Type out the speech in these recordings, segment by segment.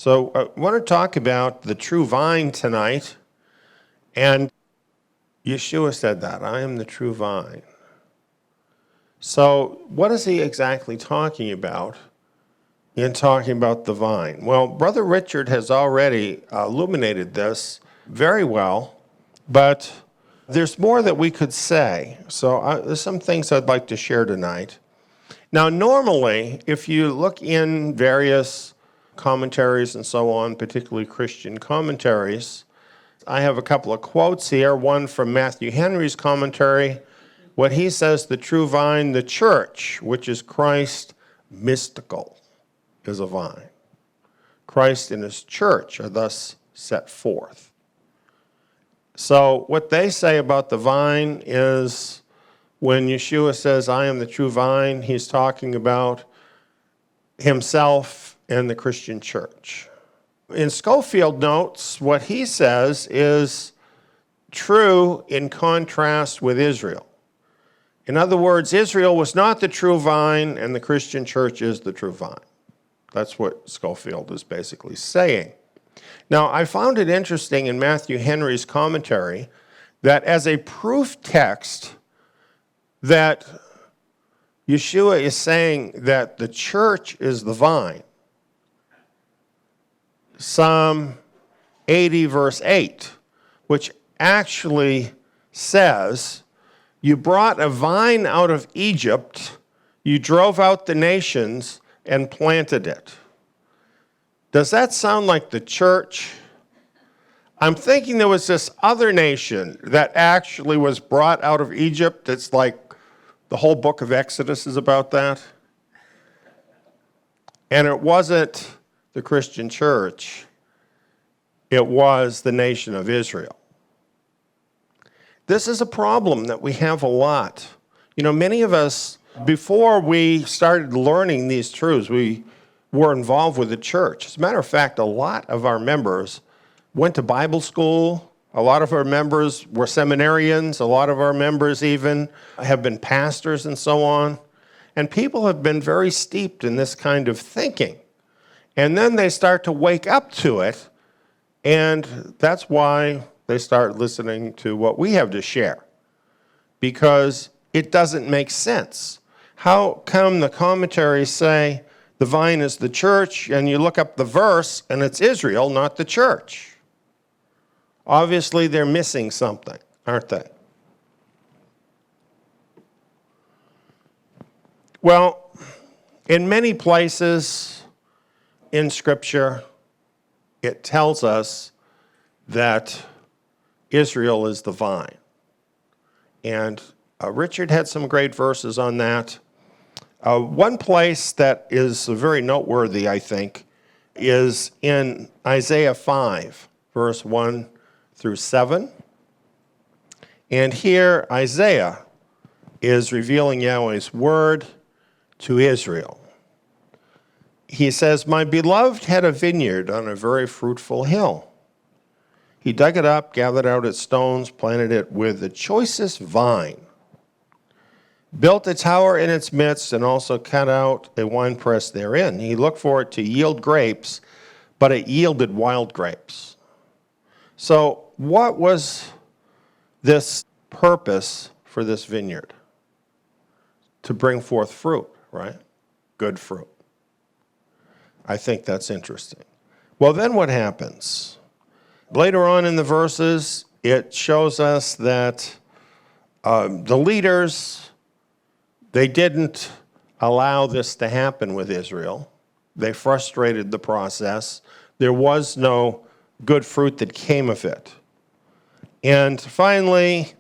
So I want to talk about the true vine tonight. And Yeshua said that, I am the true vine. So what is he exactly talking about in talking about the vine? Well, Brother Richard has already illuminated this very well, but there's more that we could say. So there's some things I'd like to share tonight. Now, normally, if you look in various commentaries and so on, particularly Christian commentaries, I have a couple of quotes here, one from Matthew Henry's commentary. What he says, the true vine, the church, which is Christ mystical, is a vine. Christ and his church are thus set forth. So what they say about the vine is when Yeshua says, I am the true vine, he's talking about himself and the Christian church. In Schofield notes, what he says is true in contrast with Israel. In other words, Israel was not the true vine, and the Christian church is the true vine. That's what Schofield is basically saying. Now, I found it interesting in Matthew Henry's commentary that as a proof text that Yeshua is saying that the church is the vine, Psalm 80, verse 8, which actually says, you brought a vine out of Egypt, you drove out the nations and planted it. Does that sound like the church? I'm thinking there was this other nation that actually was brought out of Egypt. It's like the whole book of Exodus is about that. And it wasn't the Christian church. It was the nation of Israel. This is a problem that we have a lot. You know, many of us, before we started learning these truths, we were involved with the church. As a matter of fact, a lot of our members went to Bible school. A lot of our members were seminarians. A lot of our members even have been pastors and so on. And people have been very steeped in this kind of thinking. And then they start to wake up to it, and that's why they start listening to what we have to share, because it doesn't make sense. How come the commentaries say the vine is the church, and you look up the verse, and it's Israel, not the church? Obviously, they're missing something, aren't they? Well, in many places in Scripture, it tells us that Israel is the vine. And Richard had some great verses on that. One place that is very noteworthy, I think, is in Isaiah 5, verse 1 through 7. And here Isaiah is revealing Yahweh's word to Israel. He says, my beloved had a vineyard on a very fruitful hill. He dug it up, gathered out its stones, planted it with the choicest vine, built a tower in its midst, and also cut out a winepress therein. He looked for it to yield grapes, but it yielded wild grapes. So what was this purpose for this vineyard? To bring forth fruit, right? Good fruit. I think that's interesting. Well, then what happens? Later on in the verses, it shows us that the leaders, they didn't allow this to happen with Israel. They frustrated the process. There was no good fruit that came of it. And finally,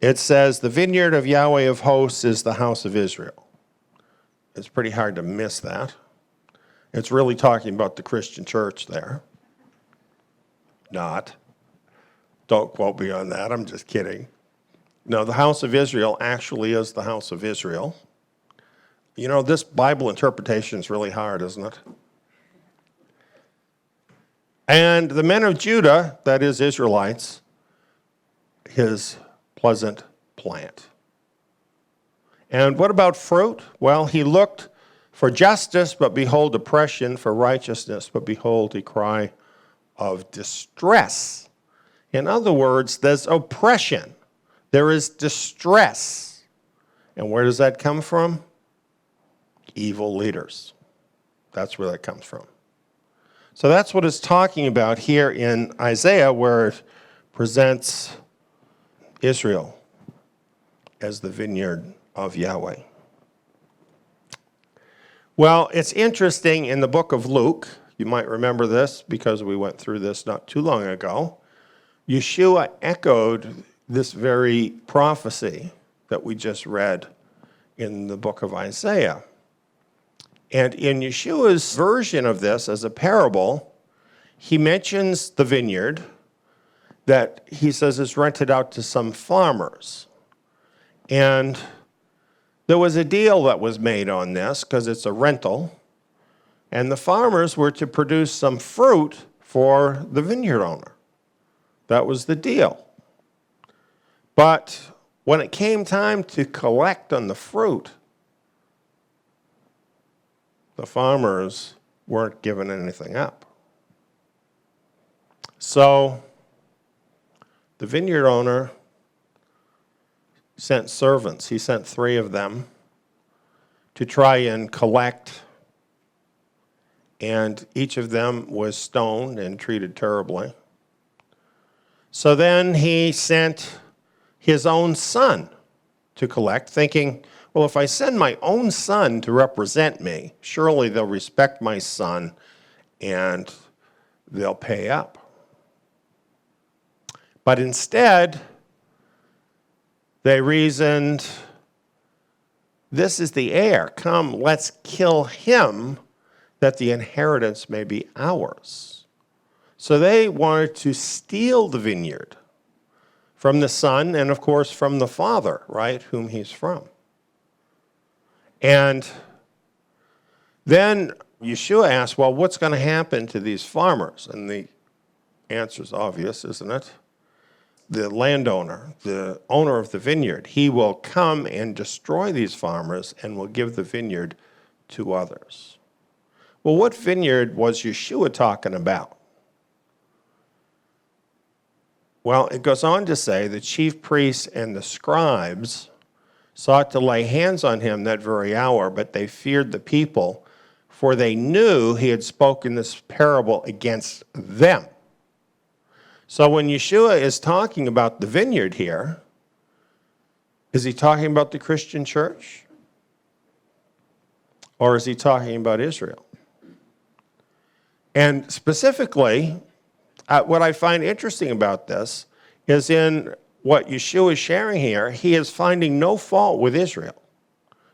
it says, the vineyard of Yahweh of hosts is the house of Israel. It's pretty hard to miss that. It's really talking about the Christian church there. Not. Don't quote me on that. I'm just kidding. No, the house of Israel actually is the house of Israel. You know, this Bible interpretation is really hard, isn't it? And the men of Judah, that is Israelites, his pleasant plant. And what about fruit? Well, he looked For justice, but behold oppression. For righteousness, but behold a cry of distress. In other words, there's oppression. There is distress. And where does that come from? Evil leaders. That's where that comes from. So that's what it's talking about here in Isaiah, where it presents Israel as the vineyard of Yahweh. Well, it's interesting in the book of Luke, you might remember this because we went through this not too long ago. Yeshua echoed this very prophecy that we just read in the book of Isaiah. And in Yeshua's version of this as a parable, he mentions the vineyard that he says is rented out to some farmers. And there was a deal that was made on this because it's a rental. And the farmers were to produce some fruit for the vineyard owner. That was the deal. But when it came time to collect on the fruit, the farmers weren't giving anything up. So the vineyard owner sent servants. He sent 3 of them to try and collect, and each of them was stoned and treated terribly. So then he sent his own son to collect, thinking, well, if I send my own son to represent me, surely they'll respect my son and they'll pay up. But instead, they reasoned, this is the heir. Come, let's kill him that the inheritance may be ours. So they wanted to steal the vineyard from the son and, of course, from the father, right, whom he's from. And then Yeshua asked, well, what's going to happen to these farmers? And the answer's obvious, isn't it? The landowner, the owner of the vineyard, he will come and destroy these farmers and will give the vineyard to others. Well, what vineyard was Yeshua talking about? Well, it goes on to say the chief priests and the scribes sought to lay hands on him that very hour, but they feared the people, for they knew he had spoken this parable against them. So when Yeshua is talking about the vineyard here, is he talking about the Christian church? Or is he talking about Israel? And specifically, what I find interesting about this is in what Yeshua is sharing here, he is finding no fault with Israel.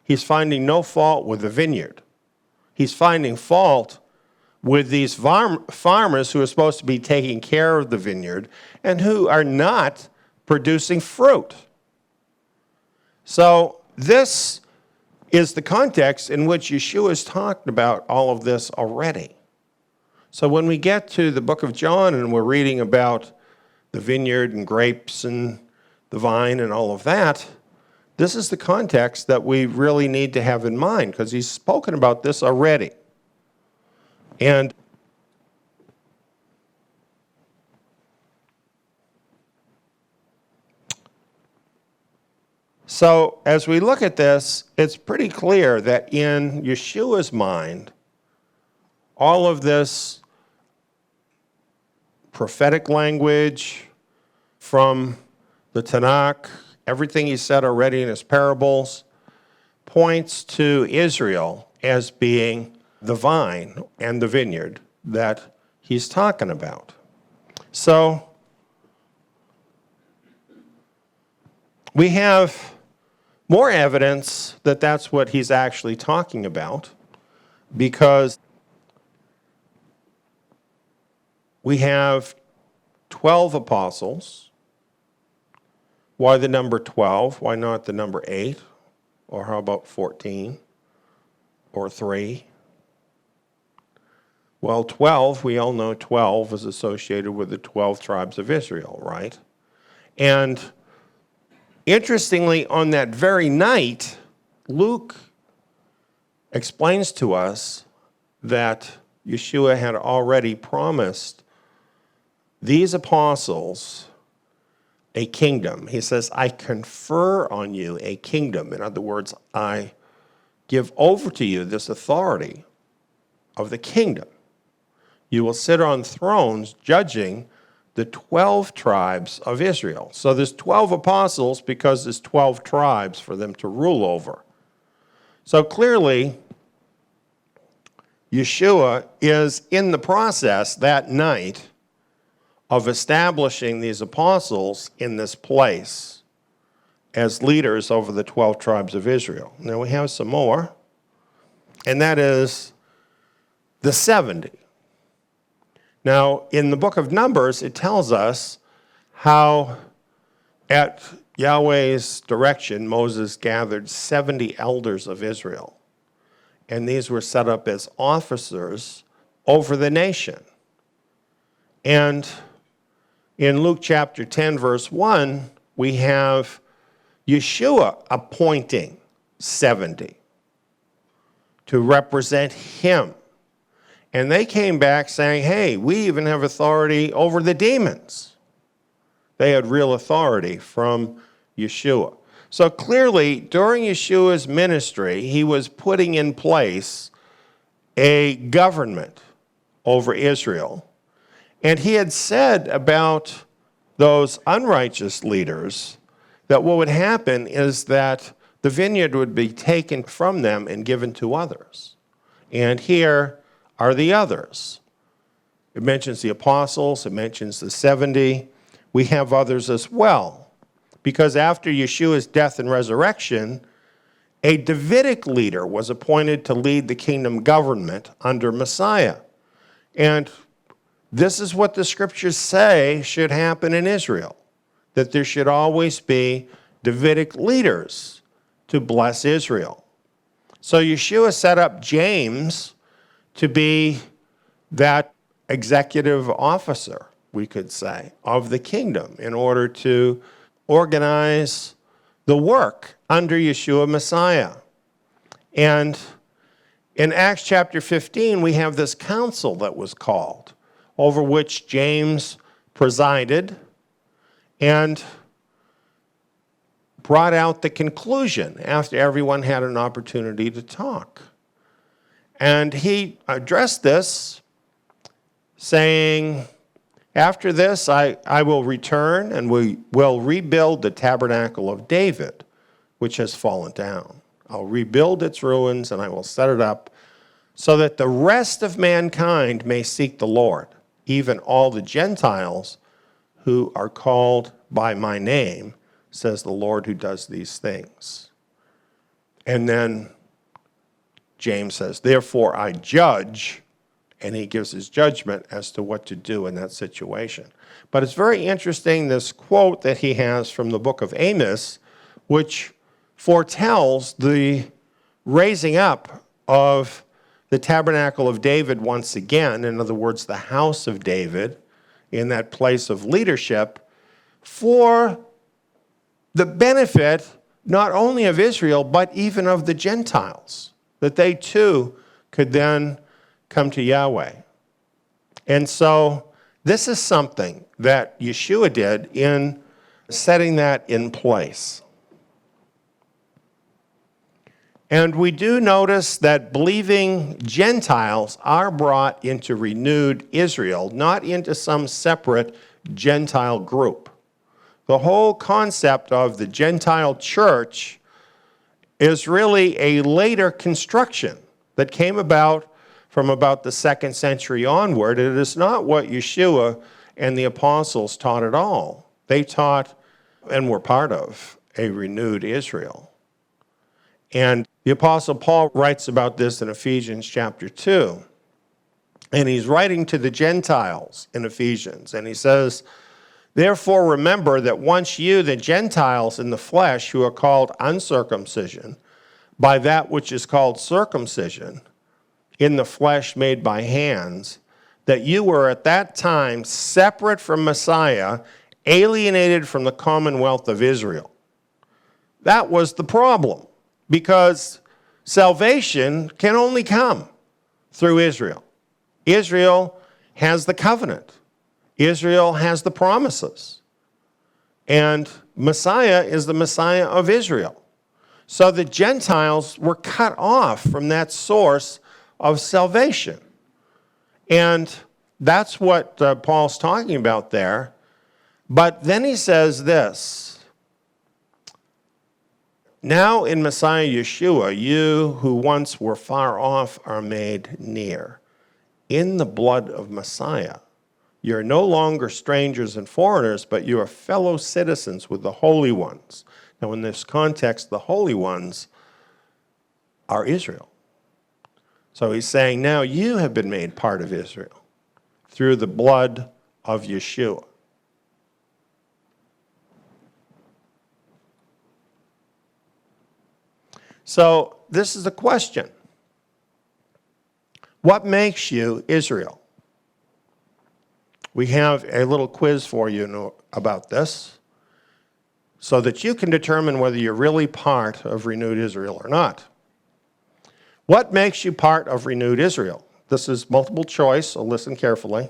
He's finding no fault with the vineyard. He's finding fault with these farmers who are supposed to be taking care of the vineyard and who are not producing fruit. So this is the context in which Yeshua is talking about all of this already. So when we get to the book of John and we're reading about the vineyard and grapes and the vine and all of that, this is the context that we really need to have in mind because he's spoken about this already. And so as we look at this, it's pretty clear that in Yeshua's mind, all of this prophetic language from the Tanakh, everything he said already in his parables, points to Israel as being the vine and the vineyard that he's talking about. So we have more evidence that that's what he's actually talking about because we have 12 apostles. Why the number 12? Why not the number 8? Or how about 14? Or 3? Well, 12, we all know 12 is associated with the 12 tribes of Israel, right? And interestingly, on that very night, Luke explains to us that Yeshua had already promised these apostles a kingdom. He says, I confer on you a kingdom. In other words, I give over to you this authority of the kingdom. You will sit on thrones judging the 12 tribes of Israel. So there's 12 apostles because there's 12 tribes for them to rule over. So clearly, Yeshua is in the process that night of establishing these apostles in this place as leaders over the 12 tribes of Israel. Now we have some more, and that is the 70. Now, in the book of Numbers, it tells us how at Yahweh's direction, Moses gathered 70 elders of Israel. And these were set up as officers over the nation. And in Luke chapter 10, verse 1, we have Yeshua appointing 70 to represent him. And they came back saying, hey, we even have authority over the demons. They had real authority from Yeshua. So clearly, during Yeshua's ministry, he was putting in place a government over Israel. And he had said about those unrighteous leaders that what would happen is that the vineyard would be taken from them and given to others. And here are the others. It mentions the apostles, it mentions the 70. We have others as well. Because after Yeshua's death and resurrection, a Davidic leader was appointed to lead the kingdom government under Messiah. And this is what the scriptures say should happen in Israel, that there should always be Davidic leaders to bless Israel. So Yeshua set up James to be that executive officer, we could say, of the kingdom in order to organize the work under Yeshua Messiah. And in Acts chapter 15, we have this council that was called, over which James presided and brought out the conclusion after everyone had an opportunity to talk. And he addressed this, saying, after this, I will return and we will rebuild the tabernacle of David, which has fallen down. I'll rebuild its ruins and I will set it up so that the rest of mankind may seek the Lord, even all the Gentiles who are called by my name, says the Lord who does these things. And then James says, therefore I judge, and he gives his judgment as to what to do in that situation. But it's very interesting, this quote that he has from the book of Amos, which foretells the raising up of the tabernacle of David once again, in other words, the house of David, in that place of leadership, for the benefit not only of Israel, but even of the Gentiles, that they too could then come to Yahweh. And so this is something that Yeshua did in setting that in place. And we do notice that believing Gentiles are brought into renewed Israel, not into some separate Gentile group. The whole concept of the Gentile church is really a later construction that came about from about the 2nd century onward. It is not what Yeshua and the apostles taught at all. They taught and were part of a renewed Israel. And the Apostle Paul writes about this in Ephesians chapter 2. And he's writing to the Gentiles in Ephesians. And he says, therefore remember that once you, the Gentiles in the flesh, who are called uncircumcision, by that which is called circumcision, in the flesh made by hands, that you were at that time separate from Messiah, alienated from the commonwealth of Israel. That was the problem, because salvation can only come through Israel. Israel has the covenant. Israel has the promises. And Messiah is the Messiah of Israel. So the Gentiles were cut off from that source of salvation. And that's what Paul's talking about there. But then he says this, now in Messiah Yeshua, you who once were far off are made near. In the blood of Messiah, you're no longer strangers and foreigners, but you are fellow citizens with the holy ones. Now in this context, the holy ones are Israel. So he's saying now you have been made part of Israel through the blood of Yeshua. So this is the question. What makes you Israel? We have a little quiz for you about this so that you can determine whether you're really part of renewed Israel or not. What makes you part of renewed Israel? This is multiple choice, so listen carefully.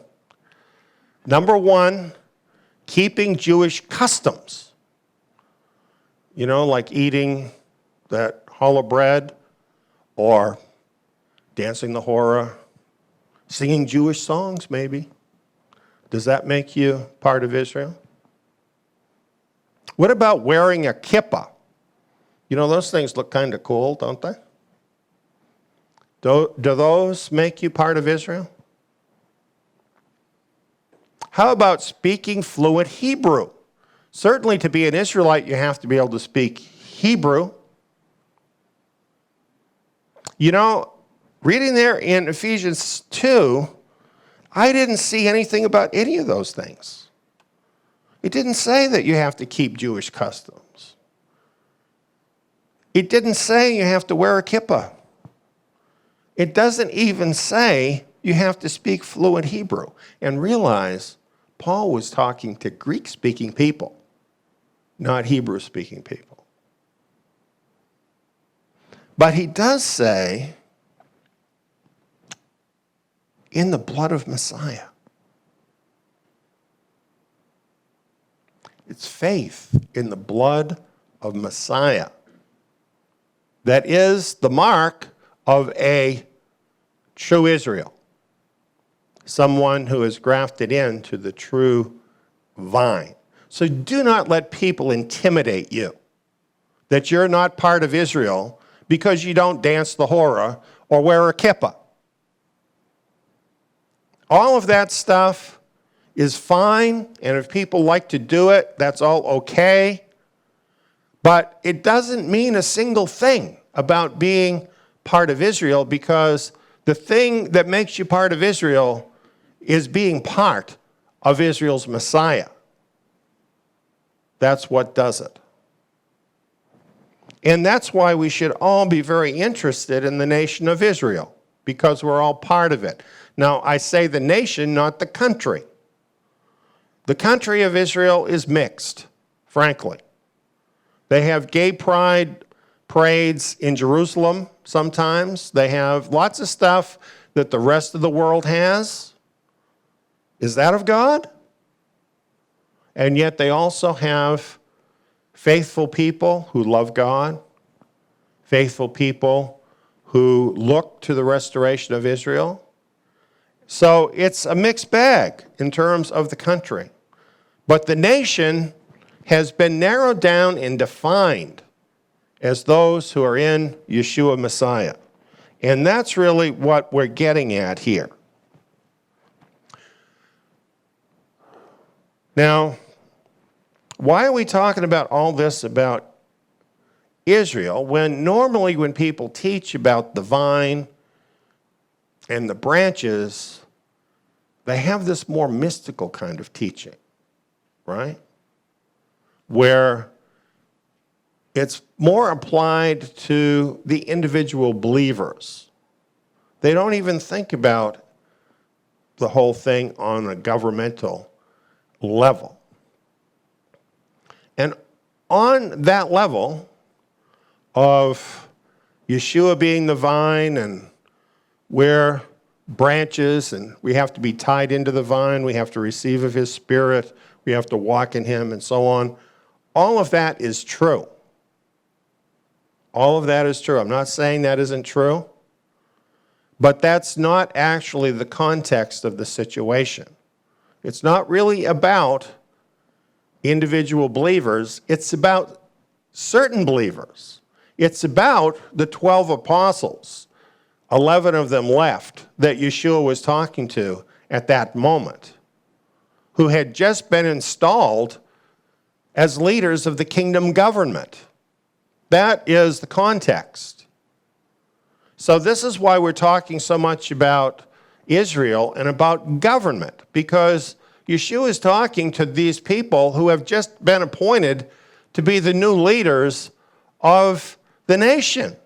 Number one, keeping Jewish customs. You know, like eating that challah bread, or dancing the hora, singing Jewish songs maybe. Does that make you part of Israel? What about wearing a kippah? You know, those things look kind of cool, don't they? Do those make you part of Israel? How about speaking fluent Hebrew? Certainly to be an Israelite, you have to be able to speak Hebrew. You know, reading there in Ephesians 2, I didn't see anything about any of those things. It didn't say that you have to keep Jewish customs. It didn't say you have to wear a kippah. It doesn't even say you have to speak fluent Hebrew. And realize Paul was talking to Greek-speaking people, not Hebrew-speaking people. But he does say, in the blood of Messiah. It's faith in the blood of Messiah that is the mark of a true Israel, someone who is grafted into the true vine. So do not let people intimidate you that you're not part of Israel because you don't dance the hora or wear a kippah. All of that stuff is fine, and if people like to do it, that's all okay. But it doesn't mean a single thing about being part of Israel, because the thing that makes you part of Israel is being part of Israel's Messiah. That's what does it. And that's why we should all be very interested in the nation of Israel, because we're all part of it. Now, I say the nation, not the country. The country of Israel is mixed, frankly. They have gay pride parades in Jerusalem sometimes. They have lots of stuff that the rest of the world has. Is that of God? And yet they also have faithful people who love God, faithful people who look to the restoration of Israel. So it's a mixed bag in terms of the country. But the nation has been narrowed down and defined as those who are in Yeshua Messiah. And that's really what we're getting at here. Now, why are we talking about all this about Israel when normally when people teach about the vine and the branches, they have this more mystical kind of teaching, right? Where it's more applied to the individual believers. They don't even think about the whole thing on a governmental level. And on that level of Yeshua being the vine, and we're branches, and we have to be tied into the vine. We have to receive of his Spirit. We have to walk in him, and so on. All of that is true. All of that is true. I'm not saying that isn't true, but that's not actually the context of the situation. It's not really about individual believers. It's about certain believers. It's about the 12 apostles. 11 of them left that Yeshua was talking to at that moment, who had just been installed as leaders of the kingdom government. That is the context. So this is why we're talking so much about Israel and about government, because Yeshua is talking to these people who have just been appointed to be the new leaders of the nation.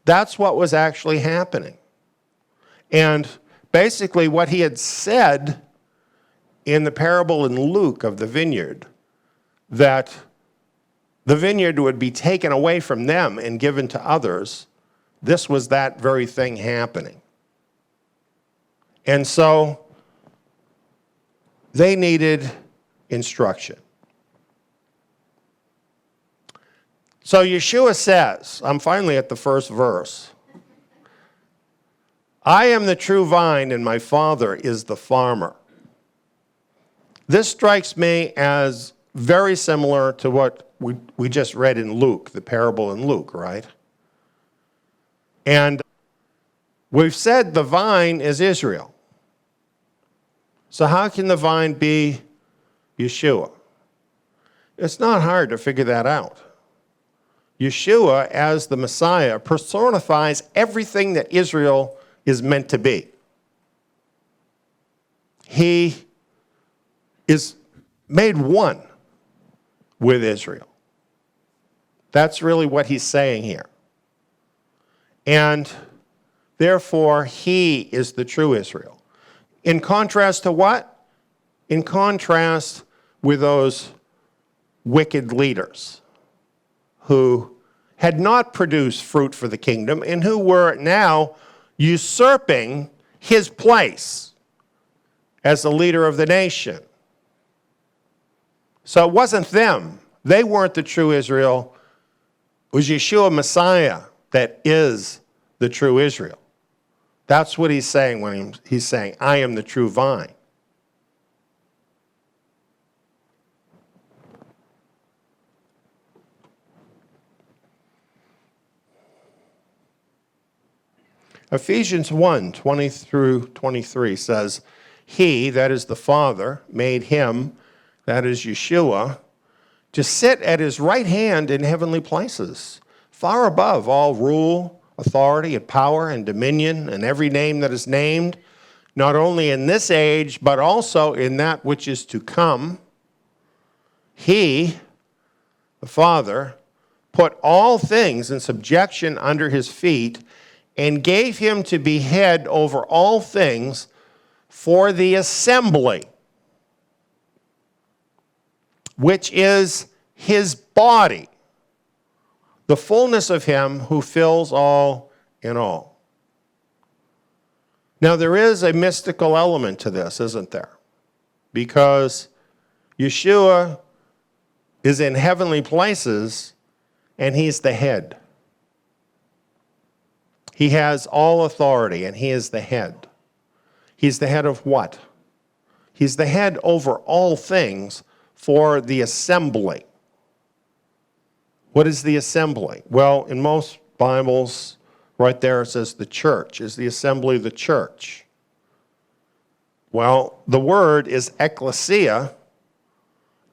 That's what was actually happening. And basically what he had said in the parable in Luke of the vineyard, that the vineyard would be taken away from them and given to others, this was that very thing happening. And so they needed instruction. So Yeshua says, I'm finally at the first verse, I am the true vine and my Father is the farmer. This strikes me as very similar to what we just read in Luke, the parable in Luke, right? And we've said the vine is Israel. So how can the vine be Yeshua? It's not hard to figure that out. Yeshua, as the Messiah, personifies everything that Israel is meant to be. He is made one with Israel. That's really what he's saying here. And therefore, he is the true Israel. In contrast to what? In contrast with those wicked leaders who had not produced fruit for the kingdom and who were now usurping his place as the leader of the nation. So it wasn't them. They weren't the true Israel. It was Yeshua Messiah that is the true Israel. That's what he's saying when he's saying, I am the true vine. Ephesians 1, 20 through 23 says, He, that is the Father, made him, that is Yeshua, to sit at his right hand in heavenly places, far above all rule, authority, and power, and dominion, and every name that is named, not only in this age, but also in that which is to come. He, the Father, put all things in subjection under his feet, and gave him to be head over all things for the assembly, which is his body, the fullness of him who fills all in all. Now, there is a mystical element to this, isn't there? Because Yeshua is in heavenly places, and he's the head. He has all authority, and he is the head. He's the head of what? He's the head over all things for the assembly. What is the assembly? Well, in most Bibles, right there it says the church. Is the assembly the church? Well, the word is ecclesia,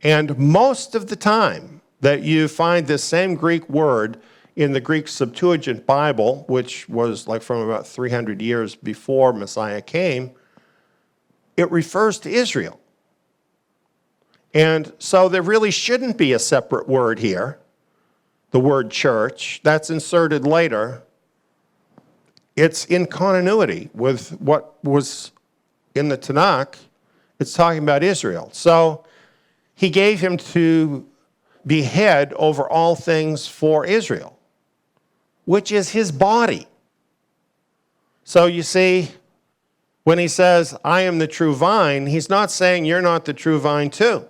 and most of the time that you find this same Greek word in the Greek Septuagint Bible, which was like from about 300 years before Messiah came, it refers to Israel. And so there really shouldn't be a separate word here, the word church. That's inserted later. It's in continuity with what was in the Tanakh. It's talking about Israel. So he gave him to be head over all things for Israel. which is his body. So you see, when he says, I am the true vine, he's not saying you're not the true vine too.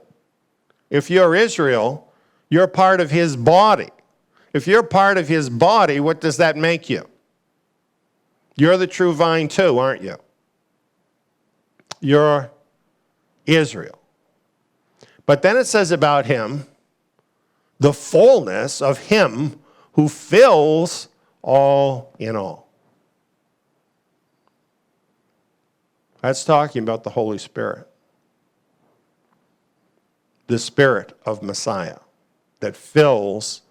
If you're Israel, you're part of his body. If you're part of his body, what does that make you? You're the true vine too, aren't you? You're Israel. But then it says about him, the fullness of him who fills all in all. That's talking about the Holy Spirit. The Spirit of Messiah that fills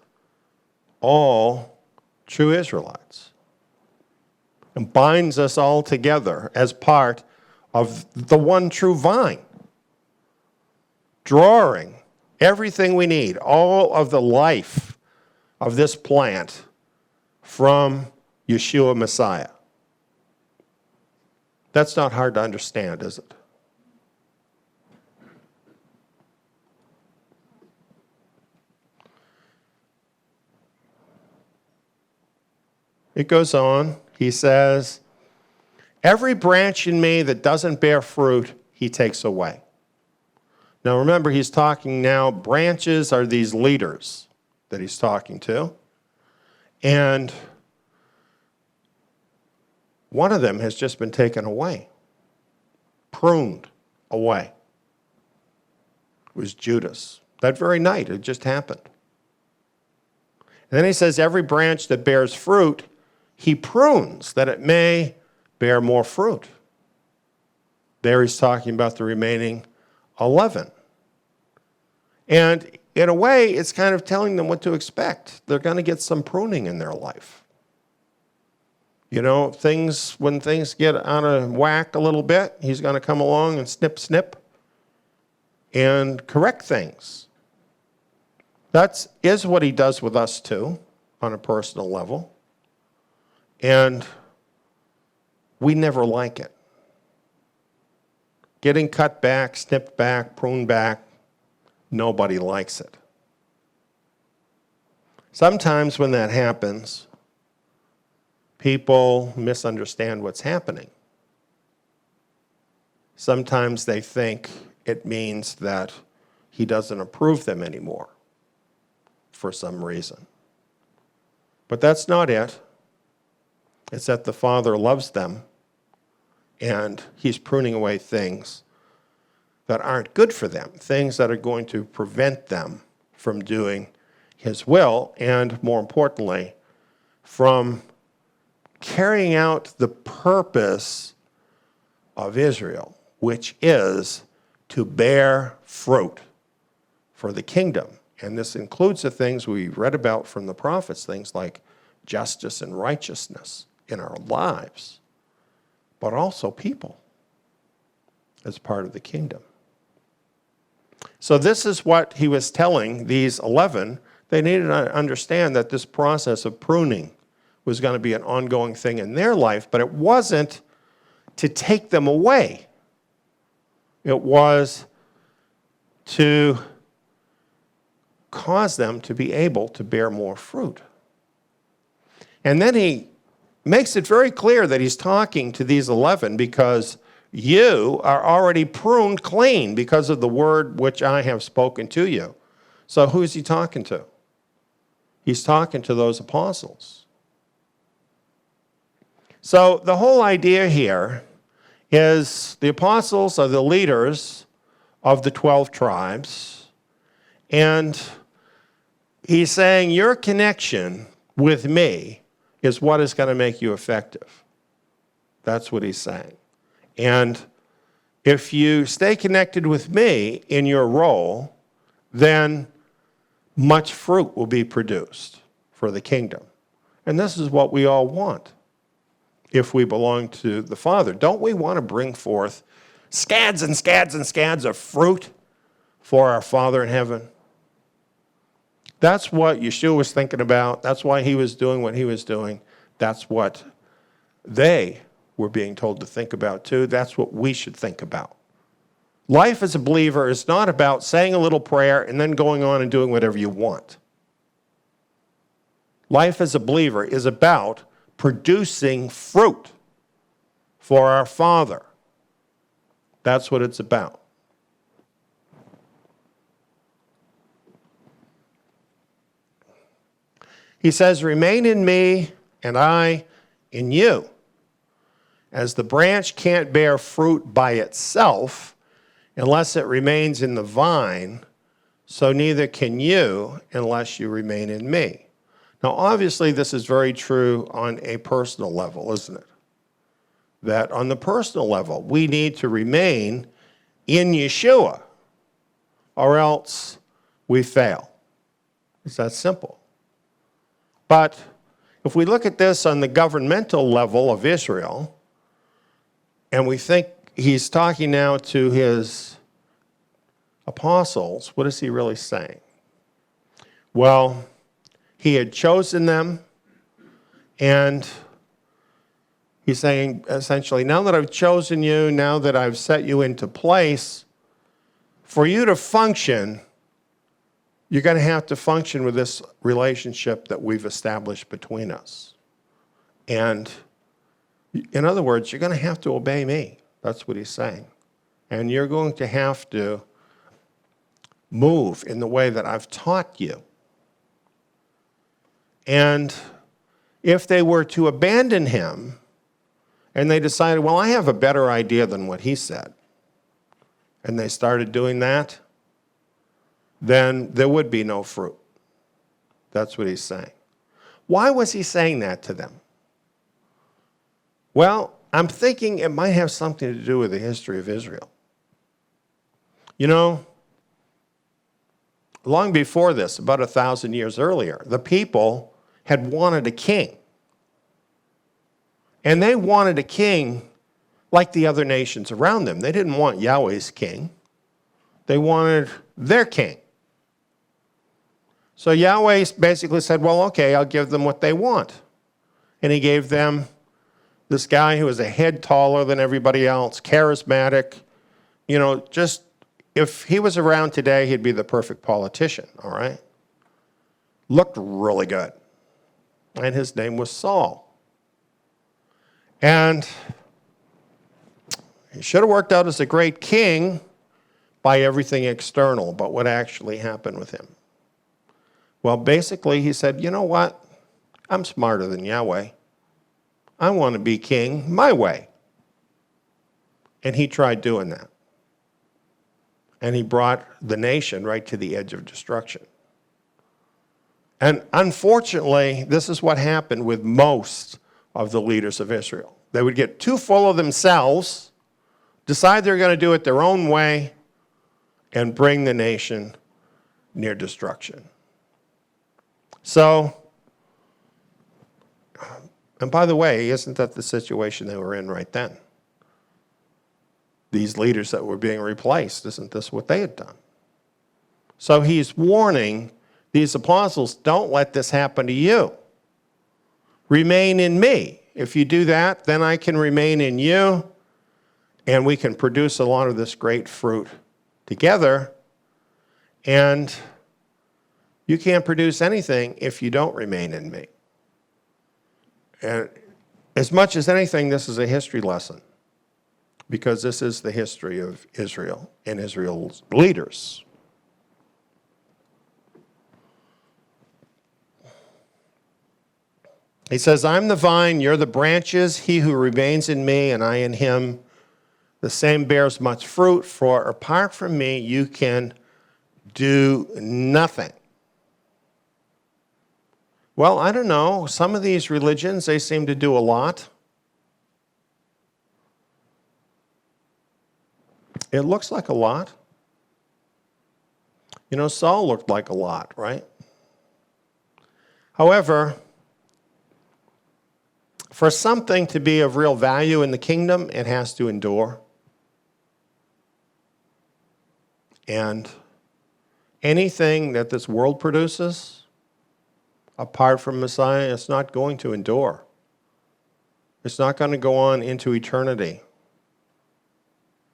all true Israelites and binds us all together as part of the one true vine, drawing everything we need, all of the life of this plant from Yeshua Messiah. That's not hard to understand, is it? It goes on. He says, every branch in me that doesn't bear fruit, he takes away. Now remember, he's talking now, branches are these leaders that he's talking to. And one of them has just been taken away, pruned away. It was Judas. That very night, it just happened. And then he says, every branch that bears fruit, he prunes that it may bear more fruit. There he's talking about the remaining 11. And in a way, it's kind of telling them what to expect. They're going to get some pruning in their life. You know, when things get out of whack a little bit, he's going to come along and snip, and correct things. That is what he does with us too, on a personal level. And we never like it. Getting cut back, snipped back, pruned back, nobody likes it. Sometimes when that happens, people misunderstand what's happening. Sometimes they think it means that he doesn't approve them anymore for some reason. But that's not it. It's that the Father loves them and he's pruning away things that aren't good for them, things that are going to prevent them from doing his will, and more importantly, from carrying out the purpose of Israel, which is to bear fruit for the kingdom. And this includes the things we read about from the prophets, things like justice and righteousness in our lives, but also people as part of the kingdom. So this is what he was telling these 11. They needed to understand that this process of pruning was going to be an ongoing thing in their life, but it wasn't to take them away. It was to cause them to be able to bear more fruit. And then he makes it very clear that he's talking to these 11 because you are already pruned clean because of the word which I have spoken to you. So who is he talking to? He's talking to those apostles. So the whole idea here is the apostles are the leaders of the 12 tribes, and he's saying your connection with me is what is going to make you effective. That's what he's saying. And if you stay connected with me in your role, then much fruit will be produced for the kingdom. And this is what we all want if we belong to the Father. Don't we want to bring forth scads and scads and scads of fruit for our Father in heaven? That's what Yeshua was thinking about. That's why he was doing what he was doing. That's what they were being told to think about too. That's what we should think about. Life as a believer is not about saying a little prayer and then going on and doing whatever you want. Life as a believer is about producing fruit for our Father. That's what it's about. He says, remain in me and I in you. As the branch can't bear fruit by itself unless it remains in the vine, so neither can you unless you remain in me. Now, obviously, this is very true on a personal level, isn't it? That on the personal level, we need to remain in Yeshua, or else we fail. It's that simple. But if we look at this on the governmental level of Israel, and we think he's talking now to his apostles, what is he really saying? Well, he had chosen them, and he's saying, essentially, now that I've chosen you, now that I've set you into place, for you to function, you're going to have to function with this relationship that we've established between us. And in other words, you're going to have to obey me. That's what he's saying. And you're going to have to move in the way that I've taught you. And if they were to abandon him, and they decided, well, I have a better idea than what he said, and they started doing that, then there would be no fruit. That's what he's saying. Why was he saying that to them? Well, I'm thinking it might have something to do with the history of Israel. You know, long before this, about 1,000 years earlier, the people had wanted a king. And they wanted a king like the other nations around them. They didn't want Yahweh's king. They wanted their king. So Yahweh basically said, well, okay, I'll give them what they want. And he gave them this guy who was a head taller than everybody else, charismatic. You know, just if he was around today, he'd be the perfect politician, all right? Looked really good. And his name was Saul. And he should have worked out as a great king by everything external, but what actually happened with him? Well, basically, he said, you know what? I'm smarter than Yahweh. I want to be king my way. And he tried doing that. And he brought the nation right to the edge of destruction. And unfortunately, this is what happened with most of the leaders of Israel. They would get too full of themselves, decide they're going to do it their own way, and bring the nation near destruction. So, and by the way, isn't that the situation they were in right then? These leaders that were being replaced, isn't this what they had done? So he's warning these apostles, don't let this happen to you. Remain in me. If you do that, then I can remain in you, and we can produce a lot of this great fruit together. And you can't produce anything if you don't remain in me. And as much as anything, this is a history lesson, because this is the history of Israel and Israel's leaders. He says, I'm the vine, you're the branches. He who remains in me and I in him, the same bears much fruit, for apart from me you can do nothing. Well, I don't know. Some of these religions, they seem to do a lot. It looks like a lot. You know, Saul looked like a lot, right? However, for something to be of real value in the kingdom, it has to endure. And anything that this world produces, apart from Messiah, it's not going to endure. It's not going to go on into eternity.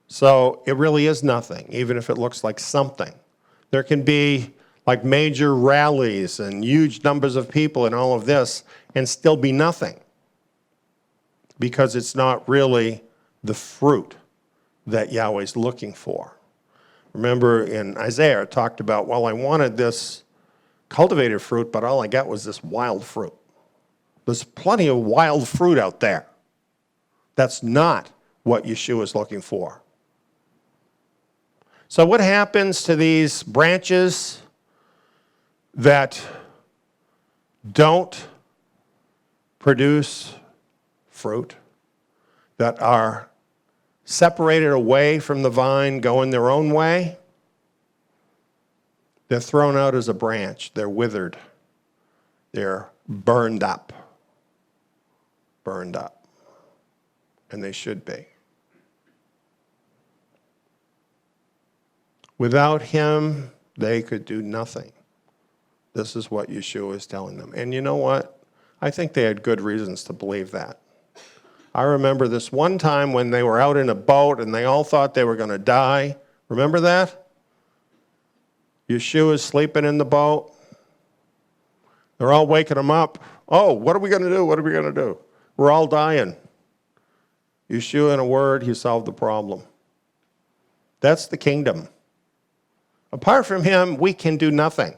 So it really is nothing, even if it looks like something. There can be like major rallies and huge numbers of people and all of this, and still be nothing, because it's not really the fruit that Yahweh's looking for. Remember in Isaiah, it talked about, well, I wanted this cultivated fruit, but all I got was this wild fruit. There's plenty of wild fruit out there. That's not what Yeshua is looking for. So what happens to these branches that don't produce fruit, that are separated away from the vine, going their own way? They're thrown out as a branch. They're withered. They're burned up. Burned up. And they should be. Without him, they could do nothing. This is what Yeshua is telling them. And you know what? I think they had good reasons to believe that. I remember this one time when they were out in a boat and they all thought they were going to die. Remember that? Yeshua's sleeping in the boat. They're all waking him up. Oh, what are we going to do? What are we going to do? We're all dying. Yeshua, in a word, he solved the problem. That's the kingdom. Apart from him, we can do nothing.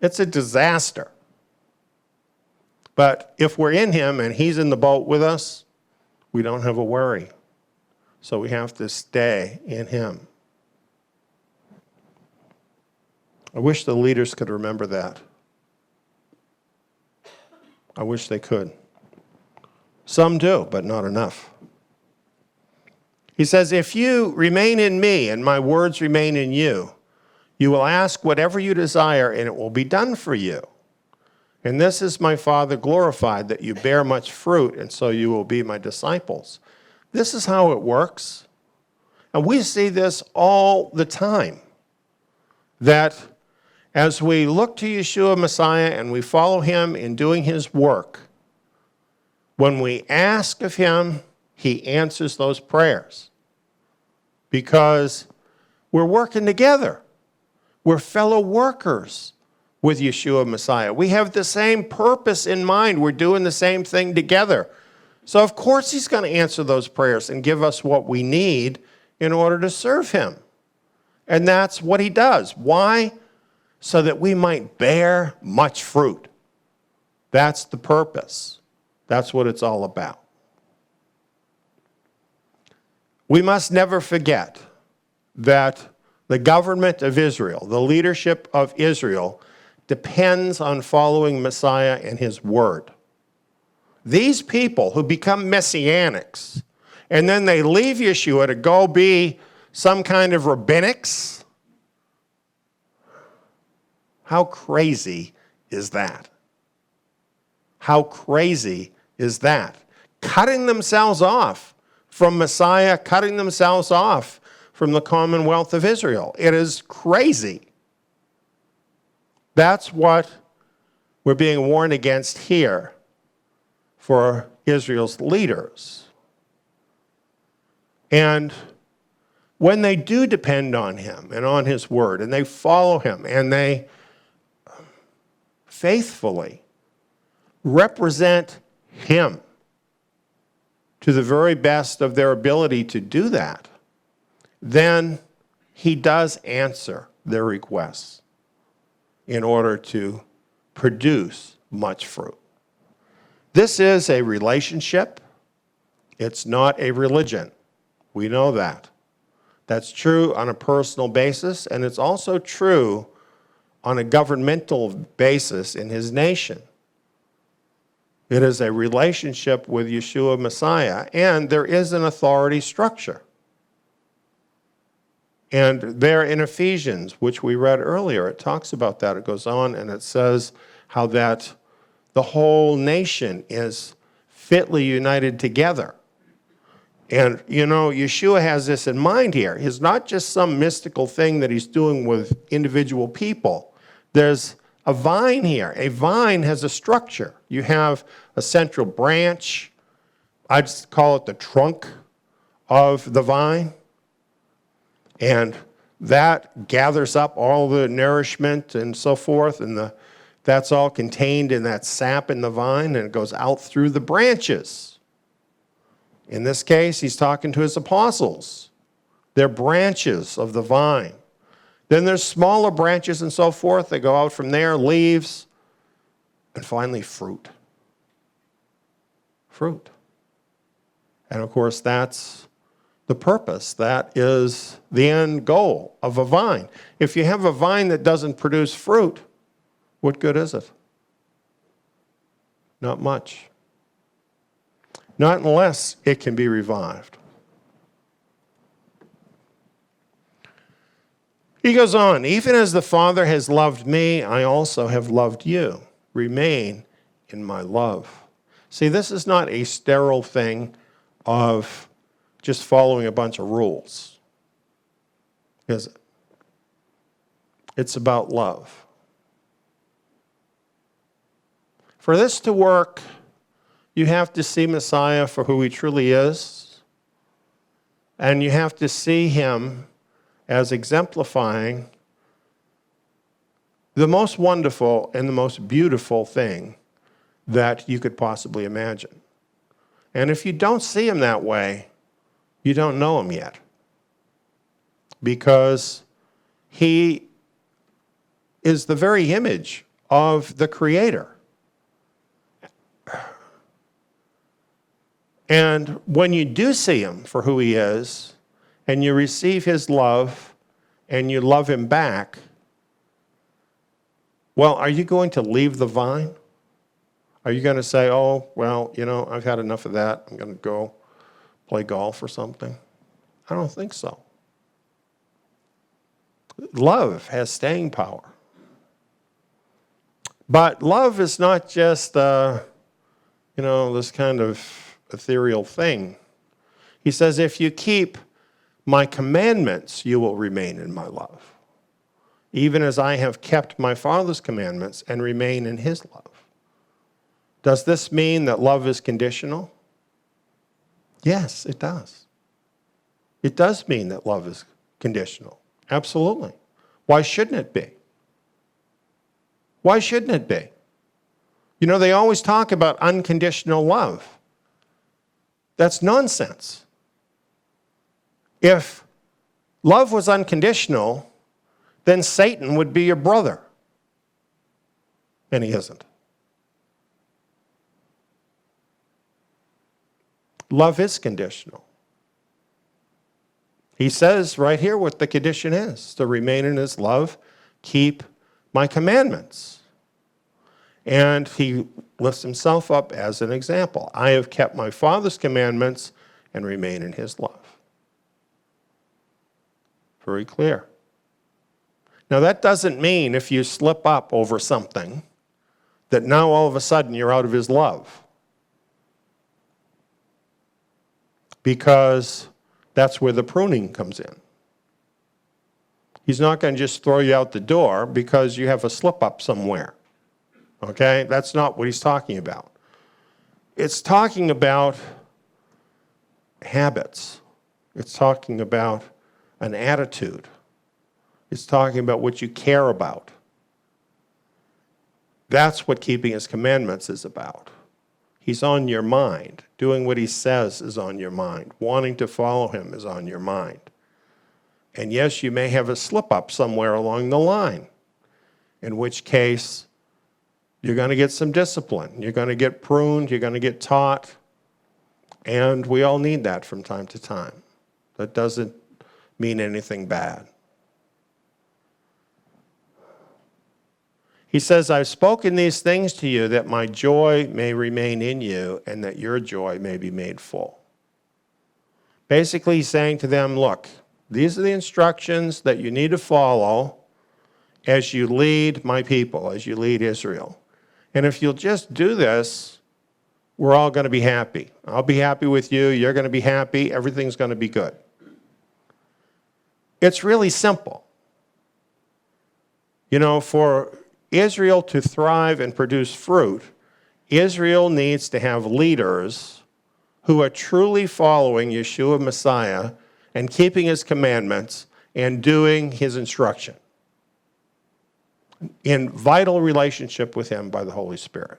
It's a disaster. But if we're in him and he's in the boat with us, we don't have a worry. So we have to stay in him. I wish the leaders could remember that. I wish they could. Some do, but not enough. He says, if you remain in me and my words remain in you, you will ask whatever you desire and it will be done for you. And this is my Father glorified, that you bear much fruit, and so you will be my disciples. This is how it works. And we see this all the time. That as we look to Yeshua Messiah and we follow him in doing his work, when we ask of him, he answers those prayers. Because we're working together. We're fellow workers with Yeshua Messiah. We have the same purpose in mind. We're doing the same thing together. So of course he's going to answer those prayers and give us what we need in order to serve him. And that's what he does. Why? So that we might bear much fruit. That's the purpose. That's what it's all about. We must never forget that the government of Israel, the leadership of Israel, depends on following Messiah and his word. These people who become messianics, and then they leave Yeshua to go be some kind of rabbinics, how crazy is that? How crazy is that? Cutting themselves off from Messiah, cutting themselves off from the commonwealth of Israel. It is crazy. That's what we're being warned against here for Israel's leaders. And when they do depend on him and on his word, and they follow him, and they faithfully represent him to the very best of their ability to do that, then he does answer their requests in order to produce much fruit. This is a relationship. It's not a religion. We know that. That's true on a personal basis, and it's also true on a governmental basis in his nation. It is a relationship with Yeshua Messiah, and there is an authority structure. And there in Ephesians, which we read earlier, it talks about that. It goes on and it says how that the whole nation is fitly united together. And, you know, Yeshua has this in mind here. It's not just some mystical thing that he's doing with individual people. There's a vine here. A vine has a structure. You have a central branch. I'd call it the trunk of the vine. And that gathers up all the nourishment and so forth, and that's all contained in that sap in the vine, and it goes out through the branches. In this case, he's talking to his apostles. They're branches of the vine. Then there's smaller branches and so forth. They go out from there, leaves, and finally fruit. Fruit. And of course, that's the purpose. That is the end goal of a vine. If you have a vine that doesn't produce fruit, what good is it? Not much. Not unless it can be revived. He goes on, even as the Father has loved me, I also have loved you. Remain in my love. See, this is not a sterile thing of just following a bunch of rules, is it? It's about love. For this to work, you have to see Messiah for who he truly is, and you have to see him as exemplifying the most wonderful and the most beautiful thing that you could possibly imagine. And if you don't see him that way, you don't know him yet. Because he is the very image of the Creator. And when you do see him for who he is, and you receive his love, and you love him back, well, are you going to leave the vine? Are you going to say, oh, well, I've had enough of that. I'm going to go play golf or something? I don't think so. Love has staying power. But love is not just, this kind of ethereal thing. He says, if you keep my commandments, you will remain in my love, even as I have kept my Father's commandments and remain in his love. Does this mean that love is conditional? Yes, it does. It does mean that love is conditional. Absolutely. Why shouldn't it be? Why shouldn't it be? They always talk about unconditional love. That's nonsense. If love was unconditional, then Satan would be your brother. And he isn't. Love is conditional. He says right here what the condition is: to remain in his love, keep my commandments. And he lifts himself up as an example. I have kept my Father's commandments and remain in his love. Very clear. Now that doesn't mean if you slip up over something that now all of a sudden you're out of his love. Because that's where the pruning comes in. He's not going to just throw you out the door because you have a slip up somewhere. Okay? That's not what he's talking about. It's talking about habits. It's talking about an attitude. It's talking about what you care about. That's what keeping his commandments is about. He's on your mind. Doing what he says is on your mind. Wanting to follow him is on your mind. And yes, you may have a slip-up somewhere along the line, in which case you're going to get some discipline. You're going to get pruned. You're going to get taught. And we all need that from time to time. That doesn't mean anything bad. He says, I've spoken these things to you that my joy may remain in you and that your joy may be made full. Basically, he's saying to them, look, these are the instructions that you need to follow as you lead my people, as you lead Israel. And if you'll just do this, we're all going to be happy. I'll be happy with you. You're going to be happy. Everything's going to be good. It's really simple. For Israel to thrive and produce fruit, Israel needs to have leaders who are truly following Yeshua Messiah and keeping his commandments and doing his instruction in vital relationship with him by the Holy Spirit.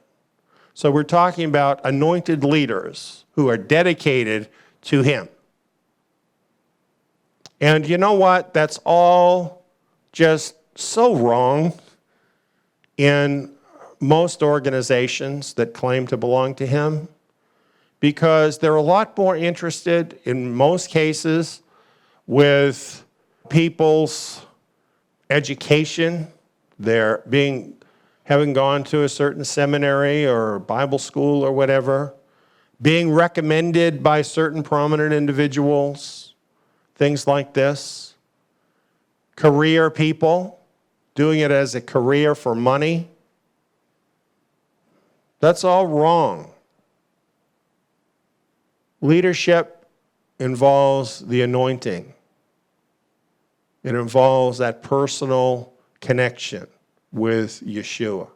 So we're talking about anointed leaders who are dedicated to him. And you know what? That's all just so wrong in most organizations that claim to belong to him, because they're a lot more interested, in most cases, with people's education. They're having gone to a certain seminary or Bible school or whatever, being recommended by certain prominent individuals, things like this. Career people, doing it as a career for money. That's all wrong. Leadership involves the anointing. It involves that personal connection with Yeshua.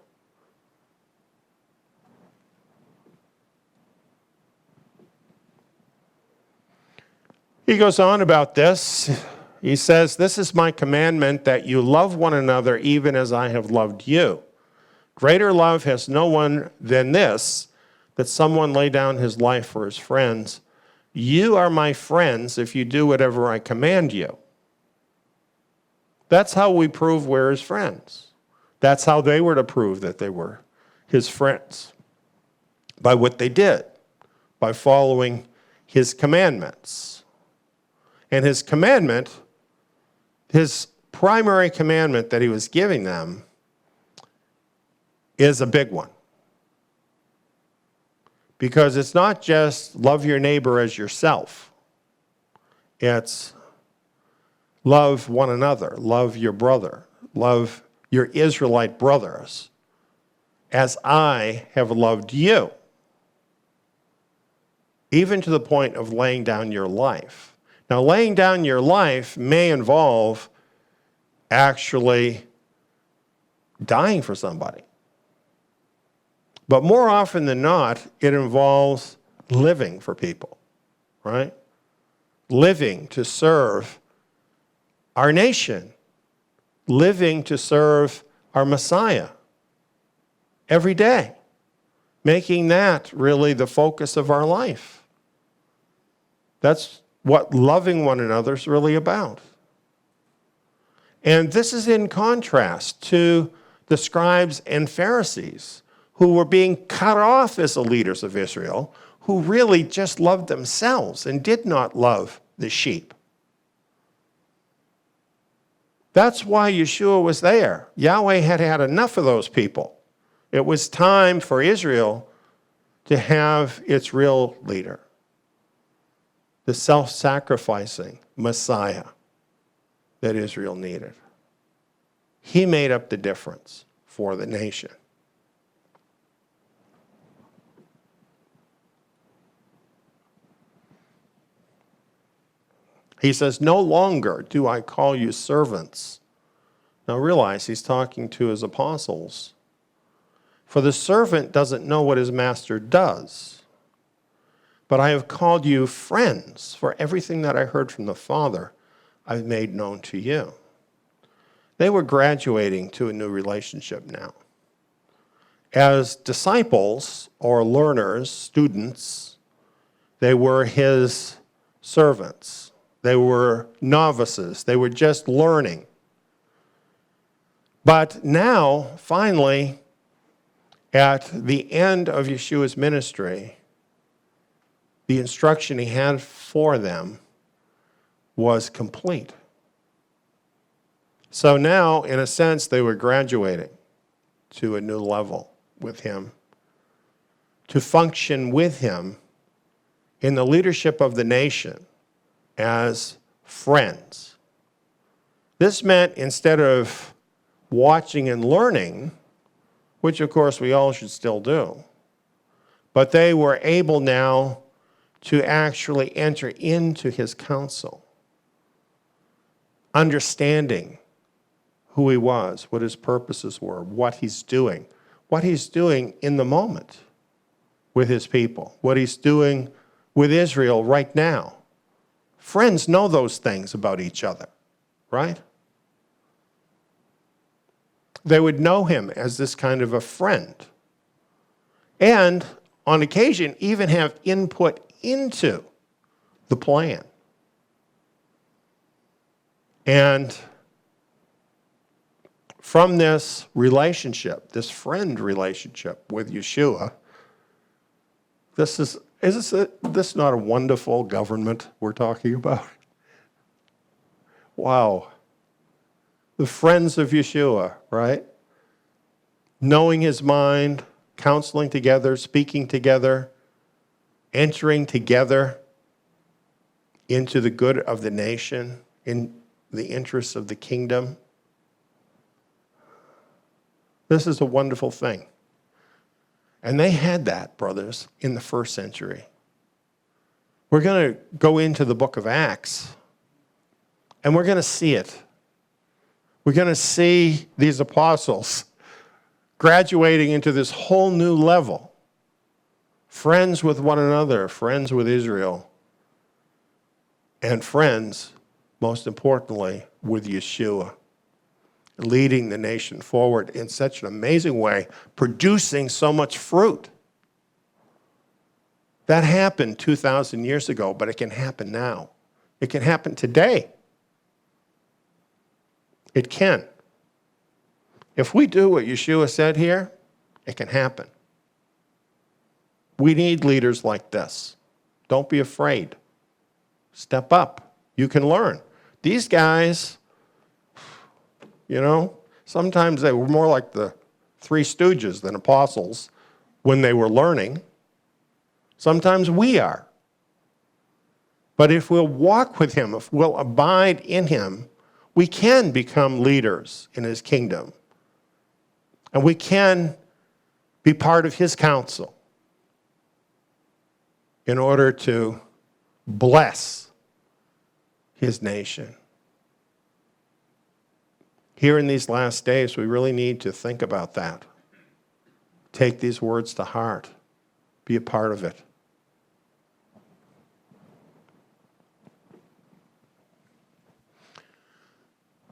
He goes on about this. He says, "This is my commandment, that you love one another even as I have loved you. Greater love has no one than this, that someone lay down his life for his friends. You are my friends if you do whatever I command you." That's how we prove we're his friends. That's how they were to prove that they were his friends, by what they did, by following his commandments. And his commandment, his primary commandment that he was giving them, is a big one. Because it's not just love your neighbor as yourself. It's love one another, love your brother, love your Israelite brothers as I have loved you. Even to the point of laying down your life. Now, laying down your life may involve actually dying for somebody. But more often than not, it involves living for people, right? Living to serve our nation. Living to serve our Messiah every day. Making that really the focus of our life. That's what loving one another is really about. And this is in contrast to the scribes and Pharisees, who were being cut off as the leaders of Israel, who really just loved themselves and did not love the sheep. That's why Yeshua was there. Yahweh had had enough of those people. It was time for Israel to have its real leader, the self-sacrificing Messiah that Israel needed. He made up the difference for the nation. He says, "No longer do I call you servants." Now realize he's talking to his apostles. "For the servant doesn't know what his master does. But I have called you friends, for everything that I heard from the Father I've made known to you." They were graduating to a new relationship now. As disciples or learners, students, they were his servants. They were novices. They were just learning. But now, finally, at the end of Yeshua's ministry, the instruction he had for them was complete. So now, in a sense, they were graduating to a new level with him, to function with him in the leadership of the nation as friends. This meant, instead of watching and learning, which of course we all should still do, but they were able now to actually enter into his counsel, understanding who he was, what his purposes were, what he's doing in the moment with his people, what he's doing with Israel right now. Friends know those things about each other. right? They would know him as this kind of a friend. And on occasion, even have input into the plan. And from this relationship, this friend relationship with Yeshua, is this not a wonderful government we're talking about? Wow. The friends of Yeshua, right? Knowing his mind, counseling together, speaking together, entering together into the good of the nation, in the interests of the kingdom. This is a wonderful thing. And they had that, brothers, in the first century. We're going to go into the book of Acts, and we're going to see it. We're going to see these apostles graduating into this whole new level. Friends with one another, friends with Israel, and friends, most importantly, with Yeshua, leading the nation forward in such an amazing way, producing so much fruit. That happened 2,000 years ago, but it can happen now. It can happen today. It can. If we do what Yeshua said here, it can happen. We need leaders like this. Don't be afraid. Step up. You can learn. These guys, sometimes they were more like the Three Stooges than apostles when they were learning. Sometimes we are. But if we'll walk with him, if we'll abide in him, we can become leaders in his kingdom. And we can be part of his counsel in order to bless his nation. Here in these last days, we really need to think about that. Take these words to heart. Be a part of it.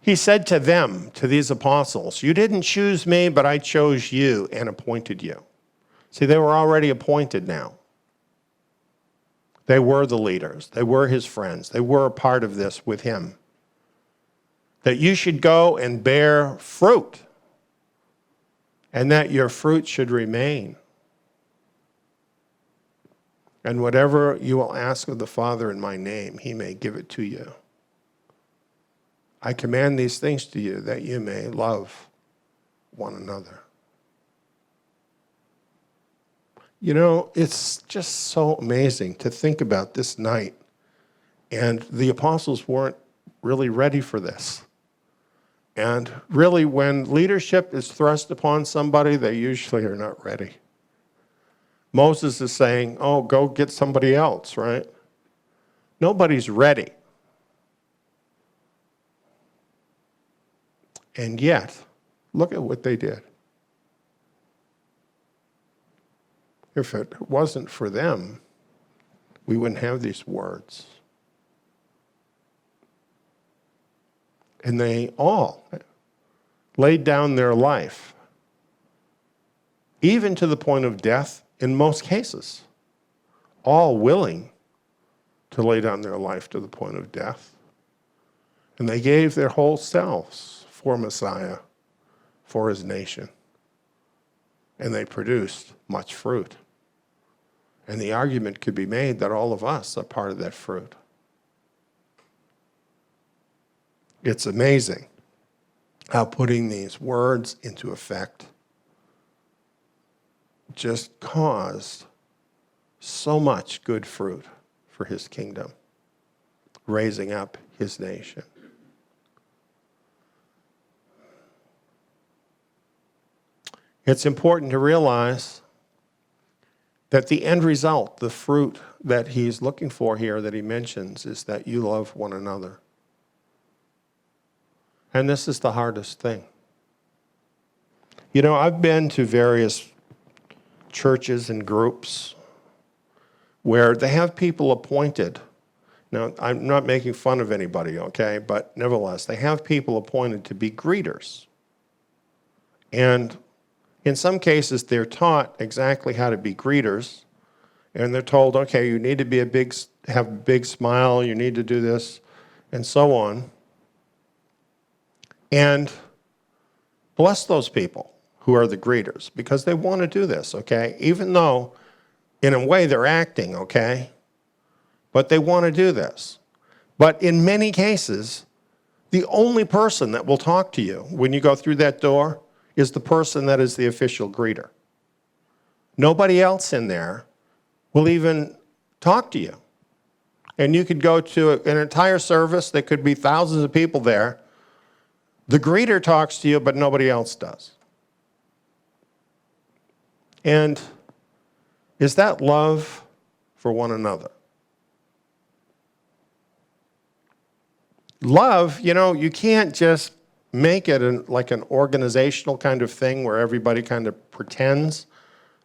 He said to them, to these apostles, "You didn't choose me, but I chose you and appointed you." See, they were already appointed now. They were the leaders. They were his friends. They were a part of this with him. That you should go and bear fruit, and that your fruit should remain. And whatever you will ask of the Father in my name, he may give it to you. I command these things to you that you may love one another. It's just so amazing to think about this night. And the apostles weren't really ready for this. And really, when leadership is thrust upon somebody, they usually are not ready. Moses is saying, "Oh, go get somebody else," right? Nobody's ready. And yet, look at what they did. If it wasn't for them, we wouldn't have these words. And they all laid down their life, even to the point of death in most cases, all willing to lay down their life to the point of death. And they gave their whole selves for Messiah, for his nation. And they produced much fruit. And the argument could be made that all of us are part of that fruit. It's amazing how putting these words into effect just caused so much good fruit for his kingdom, raising up his nation. It's important to realize that the end result, the fruit that he's looking for here, that he mentions, is that you love one another. And this is the hardest thing. I've been to various churches and groups where they have people appointed Now, I'm not making fun of anybody, okay? But nevertheless, they have people appointed to be greeters. And in some cases, they're taught exactly how to be greeters. And they're told, okay, you need to have a big smile, you need to do this, and so on. And bless those people who are the greeters, because they want to do this, okay? Even though, in a way, they're acting, okay? But they want to do this. But in many cases, the only person that will talk to you when you go through that door is the person that is the official greeter. Nobody else in there will even talk to you. And you could go to an entire service, there could be thousands of people there. The greeter talks to you, but nobody else does. And is that love for one another? Love, you can't just make it like an organizational kind of thing where everybody kind of pretends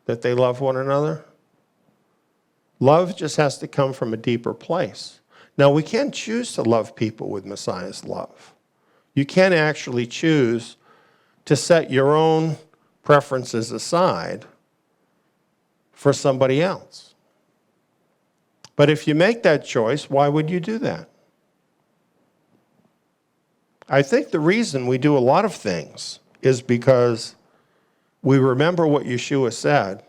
that they love one another. Love just has to come from a deeper place. Now, we can choose to love people with Messiah's love. You can actually choose to set your own preferences aside for somebody else. But if you make that choice, why would you do that? I think the reason we do a lot of things is because we remember what Yeshua said,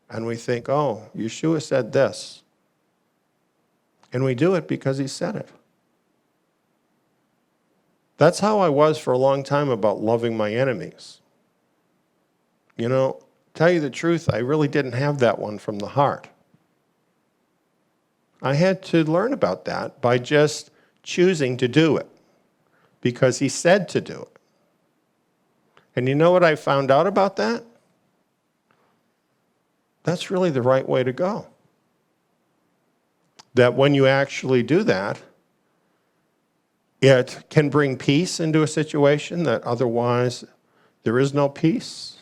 and we think, oh, Yeshua said this. And we do it because he said it. That's how I was for a long time about loving my enemies. Tell you the truth, I really didn't have that one from the heart. I had to learn about that by just choosing to do it because he said to do it. And you know what I found out about that? That's really the right way to go. That when you actually do that, it can bring peace into a situation that otherwise there is no peace.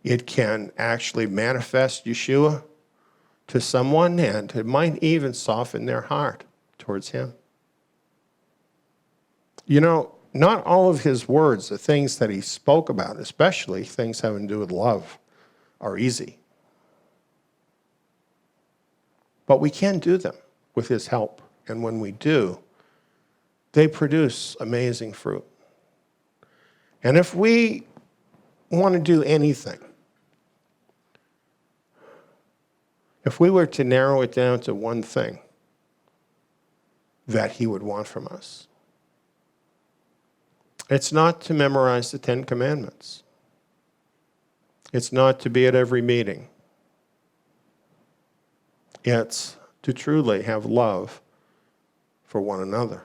It can actually manifest Yeshua to someone, and it might even soften their heart towards him. Not all of his words, the things that he spoke about, especially things having to do with love, are easy. But we can do them with his help. And when we do, they produce amazing fruit. And if we want to do anything, if we were to narrow it down to one thing that he would want from us, it's not to memorize the 10 Commandments. It's not to be at every meeting. It's to truly have love for one another.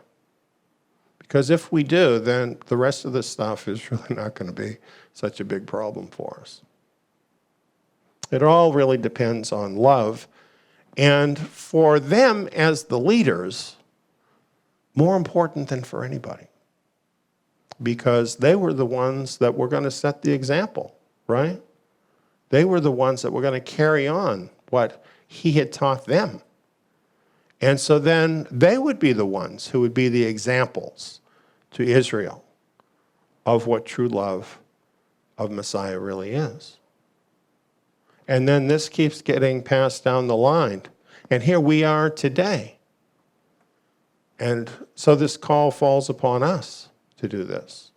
Because if we do, then the rest of this stuff is really not going to be such a big problem for us. It all really depends on love. And for them as the leaders, more important than for anybody. Because they were the ones that were going to set the example, right? They were the ones that were going to carry on what he had taught them. And so then they would be the ones who would be the examples to Israel of what true love of Messiah really is. And then this keeps getting passed down the line. And here we are today. And so this call falls upon us to do this.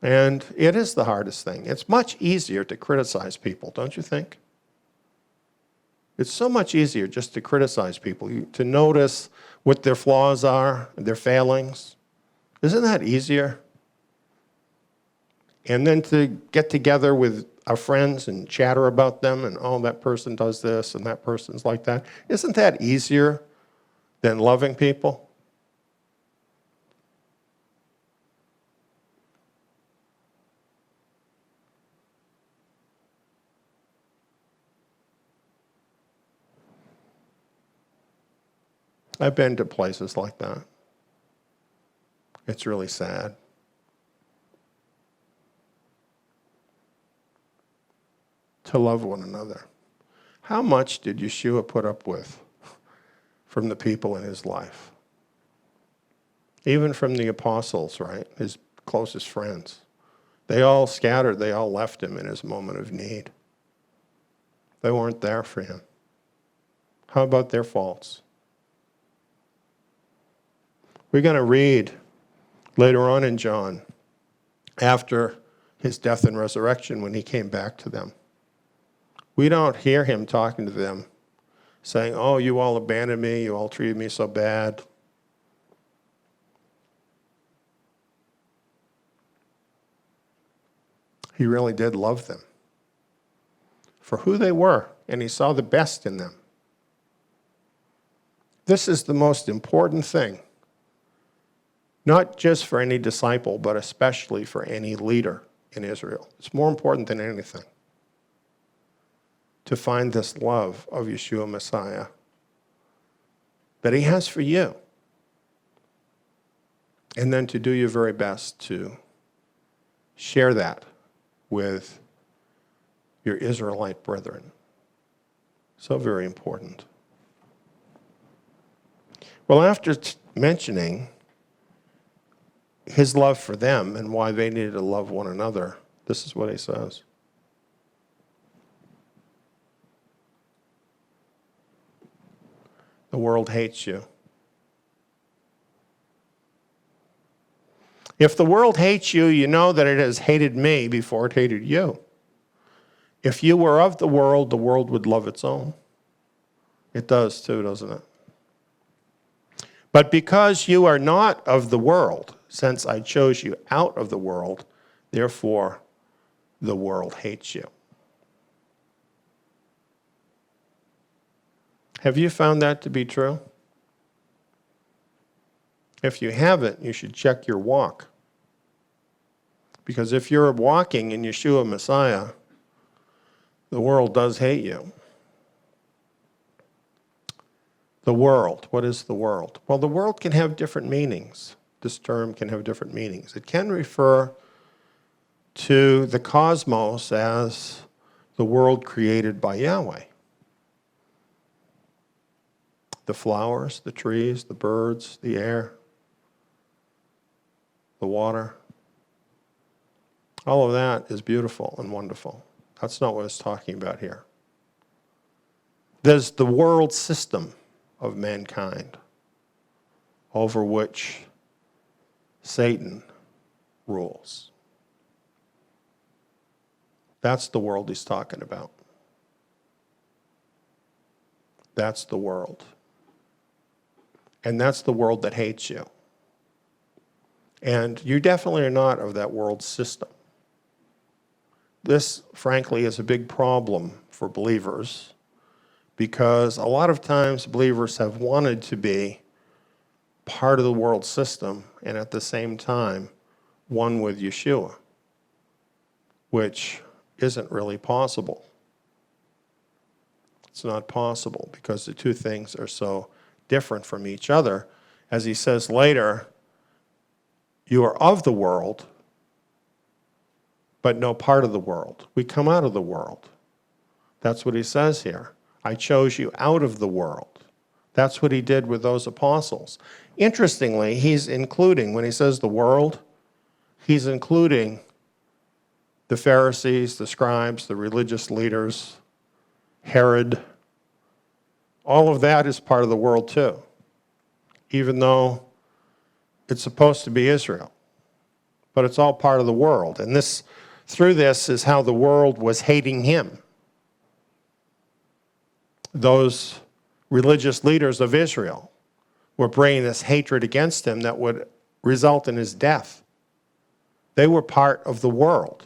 And it is the hardest thing. It's much easier to criticize people, don't you think? It's so much easier just to criticize people, to notice what their flaws are, their failings. Isn't that easier? And then to get together with our friends and chatter about them and, oh, that person does this and that person's like that. Isn't that easier than loving people? I've been to places like that. It's really sad. To love one another. How much did Yeshua put up with from the people in his life. Even from the apostles, right? His closest friends. They all scattered. They all left him in his moment of need. They weren't there for him. How about their faults? We're going to read later on in John, after his death and resurrection, when he came back to them. We don't hear him talking to them, saying, oh, you all abandoned me, you all treated me so bad. He really did love them for who they were, and he saw the best in them. This is the most important thing, not just for any disciple, but especially for any leader in Israel. It's more important than anything to find this love of Yeshua Messiah that he has for you, and then to do your very best to share that with your Israelite brethren. So very important. Well, after mentioning his love for them and why they needed to love one another, this is what he says. The world hates you. If the world hates you, you know that it has hated me before it hated you. If you were of the world would love its own. It does too, doesn't it? But because you are not of the world, since I chose you out of the world, therefore the world hates you. Have you found that to be true? If you haven't, you should check your walk. Because if you're walking in Yeshua Messiah, the world does hate you. The world. What is the world? Well, the world can have different meanings. This term can have different meanings. It can refer to the cosmos as the world created by Yahweh. The flowers, the trees, the birds, the air, the water. All of that is beautiful and wonderful. That's not what it's talking about here. There's the world system of mankind over which Satan rules. That's the world he's talking about. That's the world. And that's the world that hates you. And you definitely are not of that world system. This, frankly, is a big problem for believers because a lot of times believers have wanted to be part of the world system and at the same time one with Yeshua, which isn't really possible. It's not possible because the two things are so different from each other. As he says later, you are of the world, but no part of the world. We come out of the world. That's what he says here. I chose you out of the world. That's what he did with those apostles. Interestingly, he's including, when he says the world, he's including the Pharisees, the scribes, the religious leaders, Herod. All of that is part of the world too, even though it's supposed to be Israel. But it's all part of the world. And this, through this, is how the world was hating him. Those religious leaders of Israel were bringing this hatred against him that would result in his death. They were part of the world.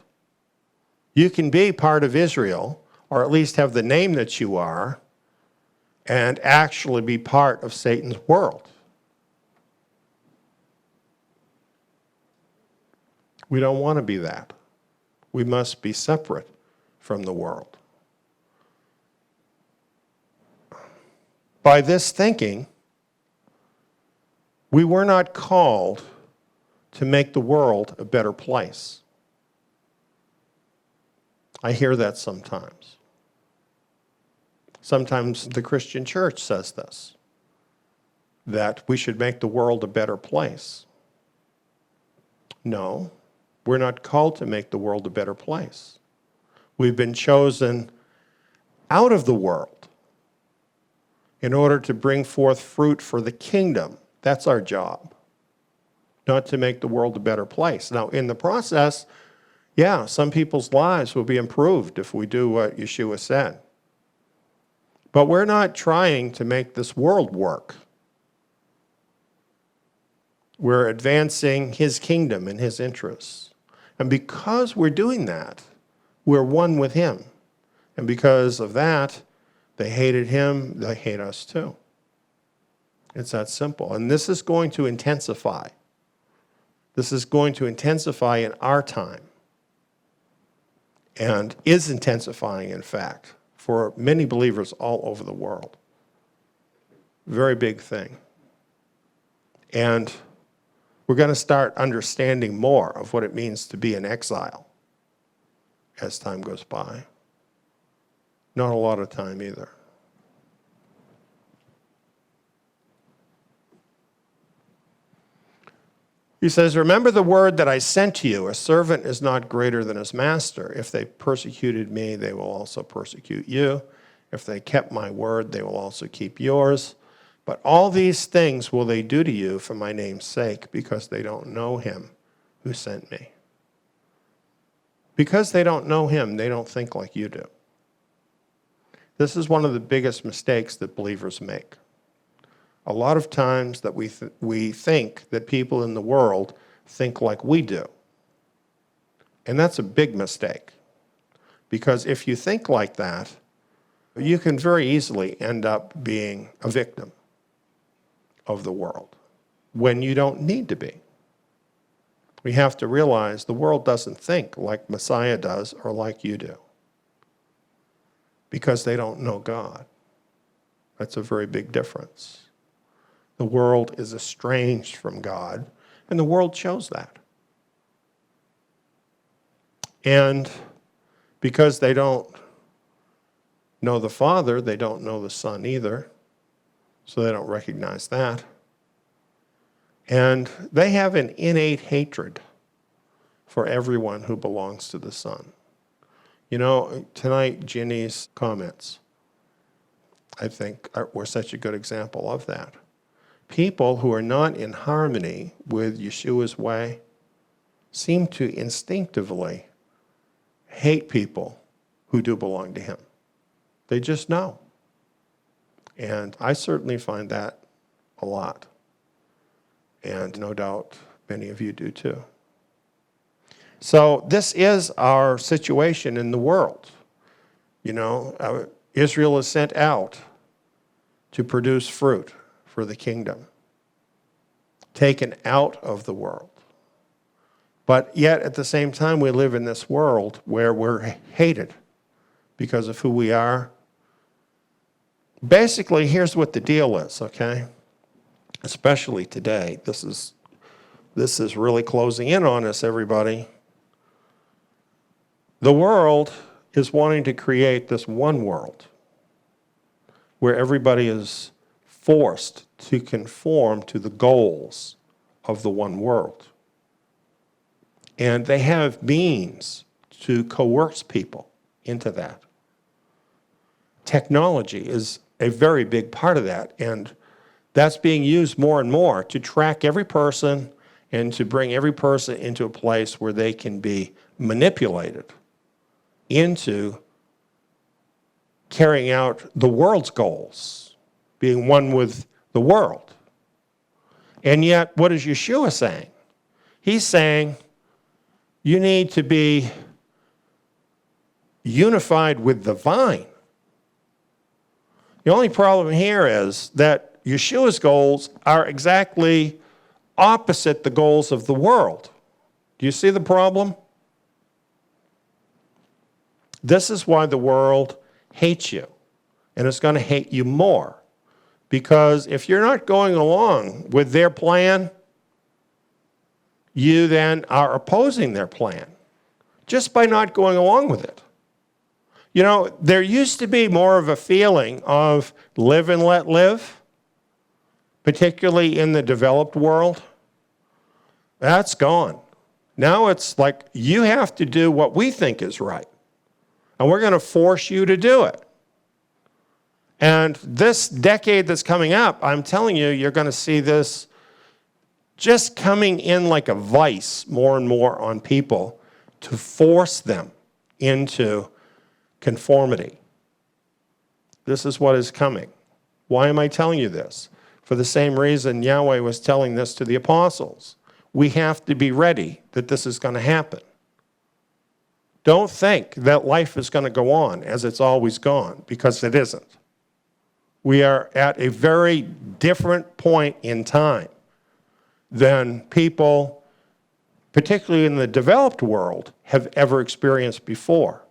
You can be part of Israel, or at least have the name that you are, and actually be part of Satan's world. We don't want to be that. We must be separate from the world. By this thinking, we were not called to make the world a better place. I hear that sometimes. Sometimes the Christian church says this. that we should make the world a better place. No, we're not called to make the world a better place. We've been chosen out of the world in order to bring forth fruit for the kingdom. That's our job, not to make the world a better place. Now, in the process, yeah, some people's lives will be improved if we do what Yeshua said. But we're not trying to make this world work. We're advancing his kingdom and his interests. And because we're doing that, we're one with him. And because of that, they hated him, they hate us too. It's that simple. And this is going to intensify. This is going to intensify in our time. And is intensifying, in fact, for many believers all over the world. Very big thing. And we're going to start understanding more of what it means to be in exile as time goes by. Not a lot of time either. He says, remember the word that I sent to you. A servant is not greater than his master. If they persecuted me, they will also persecute you. If they kept my word, they will also keep yours. But all these things will they do to you for my name's sake, because they don't know him who sent me. Because they don't know him, they don't think like you do. This is one of the biggest mistakes that believers make. A lot of times that we think that people in the world think like we do. And that's a big mistake. Because if you think like that, you can very easily end up being a victim of the world when you don't need to be. We have to realize the world doesn't think like Messiah does or like you do. Because they don't know God. That's a very big difference. The world is estranged from God, and the world shows that. And because they don't know the Father, they don't know the Son either, so they don't recognize that. And they have an innate hatred for everyone who belongs to the Son. You know, tonight, Ginny's comments, I think, were such a good example of that. People who are not in harmony with Yeshua's way seem to instinctively hate people who do belong to him. They just know. And I certainly find that a lot. And no doubt many of you do too. So this is our situation in the world. You know, Israel is sent out to produce fruit for the kingdom, taken out of the world. But yet at the same time, we live in this world where we're hated because of who we are. Basically, here's what the deal is, okay? Especially today. This is really closing in on us, everybody. The world is wanting to create this one world where everybody is forced to conform to the goals of the one world. And they have means to coerce people into that. Technology is a very big part of that, and that's being used more and more to track every person and to bring every person into a place where they can be manipulated into carrying out the world's goals, being one with the world. And yet, what is Yeshua saying? He's saying you need to be unified with the vine. The only problem here is that Yeshua's goals are exactly opposite the goals of the world. Do you see the problem? This is why the world hates you, and it's going to hate you more. Because if you're not going along with their plan, you then are opposing their plan just by not going along with it. You know, there used to be more of a feeling of live and let live, particularly in the developed world, that's gone. Now it's like you have to do what we think is right, and we're going to force you to do it. And this decade that's coming up, I'm telling you, you're going to see this just coming in like a vice more and more on people to force them into conformity. This is what is coming. Why am I telling you this? For the same reason Yahweh was telling this to the apostles. We have to be ready that this is going to happen. Don't think that life is going to go on as it's always gone, because it isn't. We are at a very different point in time than people, particularly in the developed world, have ever experienced before.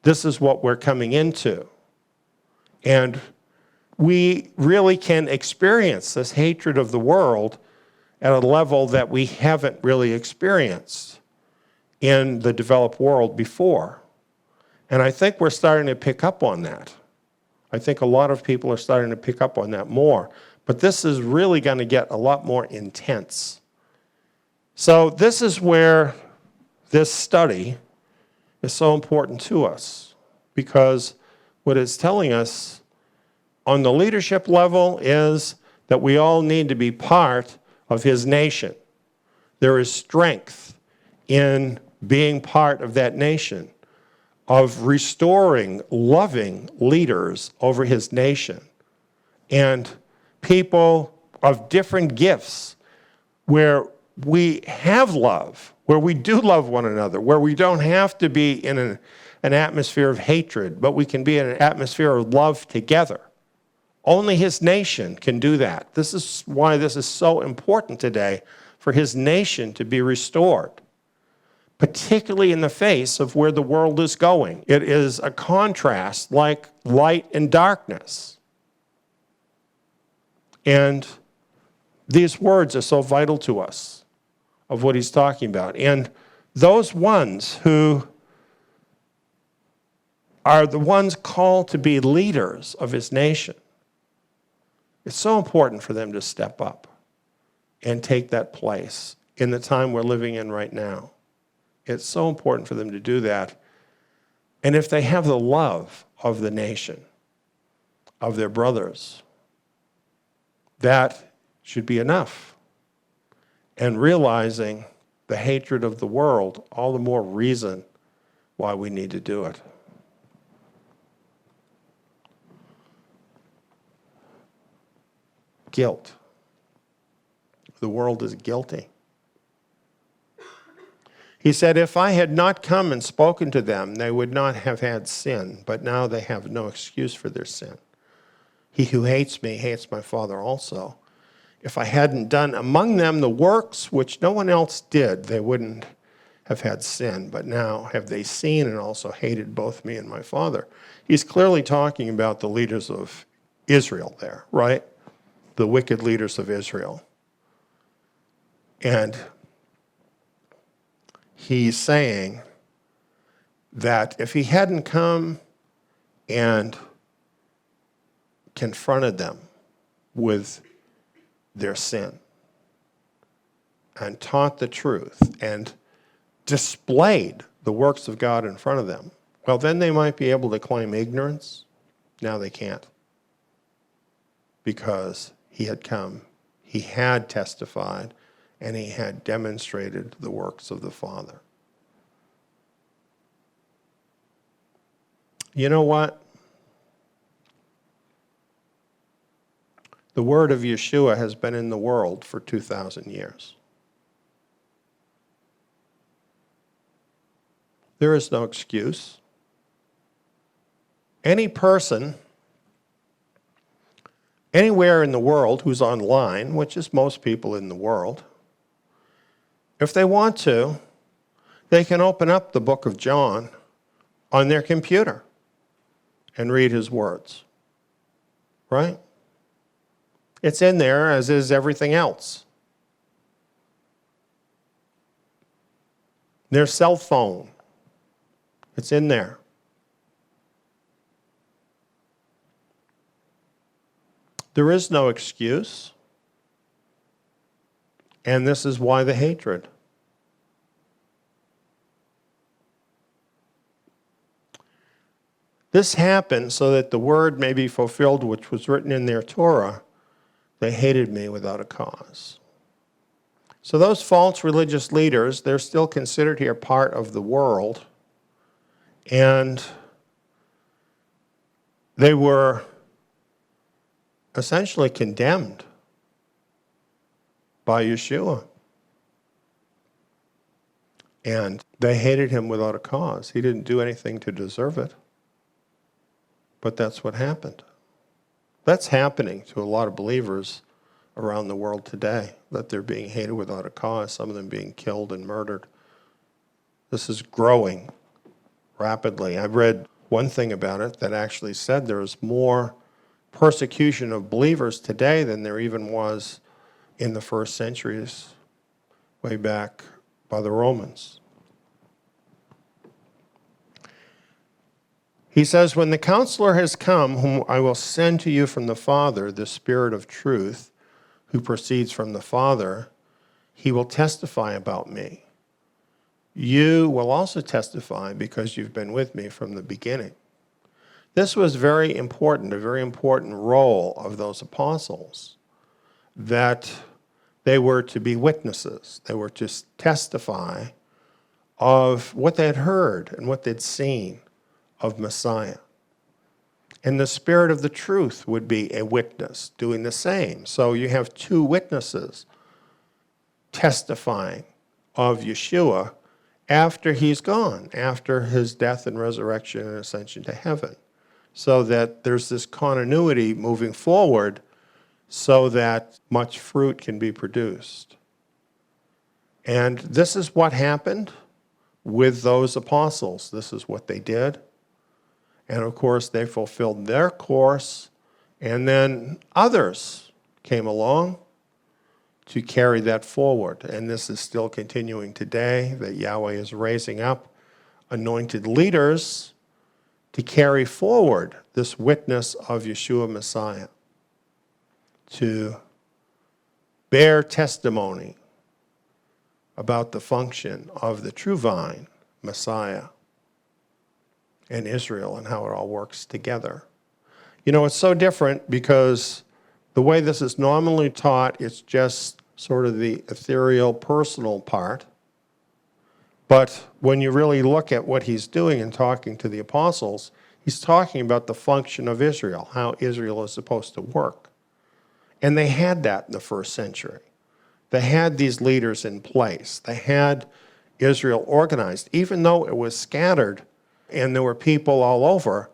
This is what we're coming into. And we really can experience this hatred of the world at a level that we haven't really experienced in the developed world before. And I think we're starting to pick up on that. I think a lot of people are starting to pick up on that more. But this is really going to get a lot more intense. So this is where this study is so important to us, because what it's telling us on the leadership level is that we all need to be part of his nation. There is strength in being part of that nation, of restoring loving leaders over his nation, and people of different gifts where we have love, where we do love one another, where we don't have to be in an atmosphere of hatred, but we can be in an atmosphere of love together. Only his nation can do that. This is why this is so important today, for his nation to be restored, particularly in the face of where the world is going. It is a contrast like light and darkness. And these words are so vital to us of what he's talking about. And those ones who are the ones called to be leaders of his nation, it's so important for them to step up and take that place in the time we're living in right now. It's so important for them to do that. And if they have the love of the nation, of their brothers, that should be enough. And realizing the hatred of the world, all the more reason why we need to do it. Guilt. The world is guilty. He said, if I had not come and spoken to them, they would not have had sin, but now they have no excuse for their sin. He who hates me hates my Father also. If I hadn't done among them the works which no one else did, they wouldn't have had sin, but now have they seen and also hated both me and my Father. He's clearly talking about the leaders of Israel there, right? The wicked leaders of Israel. And he's saying that if he hadn't come and confronted them with their sin and taught the truth and displayed the works of God in front of them, well, then they might be able to claim ignorance. Now they can't, because he had come, he had testified, and he had demonstrated the works of the Father. You know what? The word of Yeshua has been in the world for 2,000 years. There is no excuse. Any person, anywhere in the world who's online, which is most people in the world, if they want to, they can open up the book of John on their computer and read his words, right? It's in there, as is everything else. Their cell phone, it's in there. There is no excuse. And this is why the hatred. This happened so that the word may be fulfilled which was written in their Torah. They hated me without a cause. So those false religious leaders, they're still considered here part of the world. And they were essentially condemned by Yeshua. And they hated him without a cause. He didn't do anything to deserve it. But that's what happened. That's happening to a lot of believers around the world today, that they're being hated without a cause, some of them being killed and murdered. This is growing rapidly. I've read one thing about it that actually said there is more persecution of believers today than there even was in the first centuries, way back by the Romans. He says, when the counselor has come, whom I will send to you from the Father, the Spirit of truth, who proceeds from the Father, he will testify about me. You will also testify because you've been with me from the beginning. This was very important, a very important role of those apostles, that they were to be witnesses. They were to testify of what they had heard and what they'd seen of Messiah. And the Spirit of the truth would be a witness doing the same. So you have two witnesses testifying of Yeshua after he's gone, after his death and resurrection and ascension to heaven. So that there's this continuity moving forward so that much fruit can be produced. And this is what happened with those apostles. This is what they did. And of course, they fulfilled their course, and then others came along to carry that forward. And this is still continuing today, that Yahweh is raising up anointed leaders to carry forward this witness of Yeshua Messiah, to bear testimony about the function of the true vine, Messiah, and Israel, and how it all works together. You know, it's so different because the way this is normally taught, it's just sort of the ethereal, personal part. But when you really look at what he's doing and talking to the apostles, he's talking about the function of Israel, how Israel is supposed to work. And they had that in the first century. They had these leaders in place. They had Israel organized, even though it was scattered and there were people all over.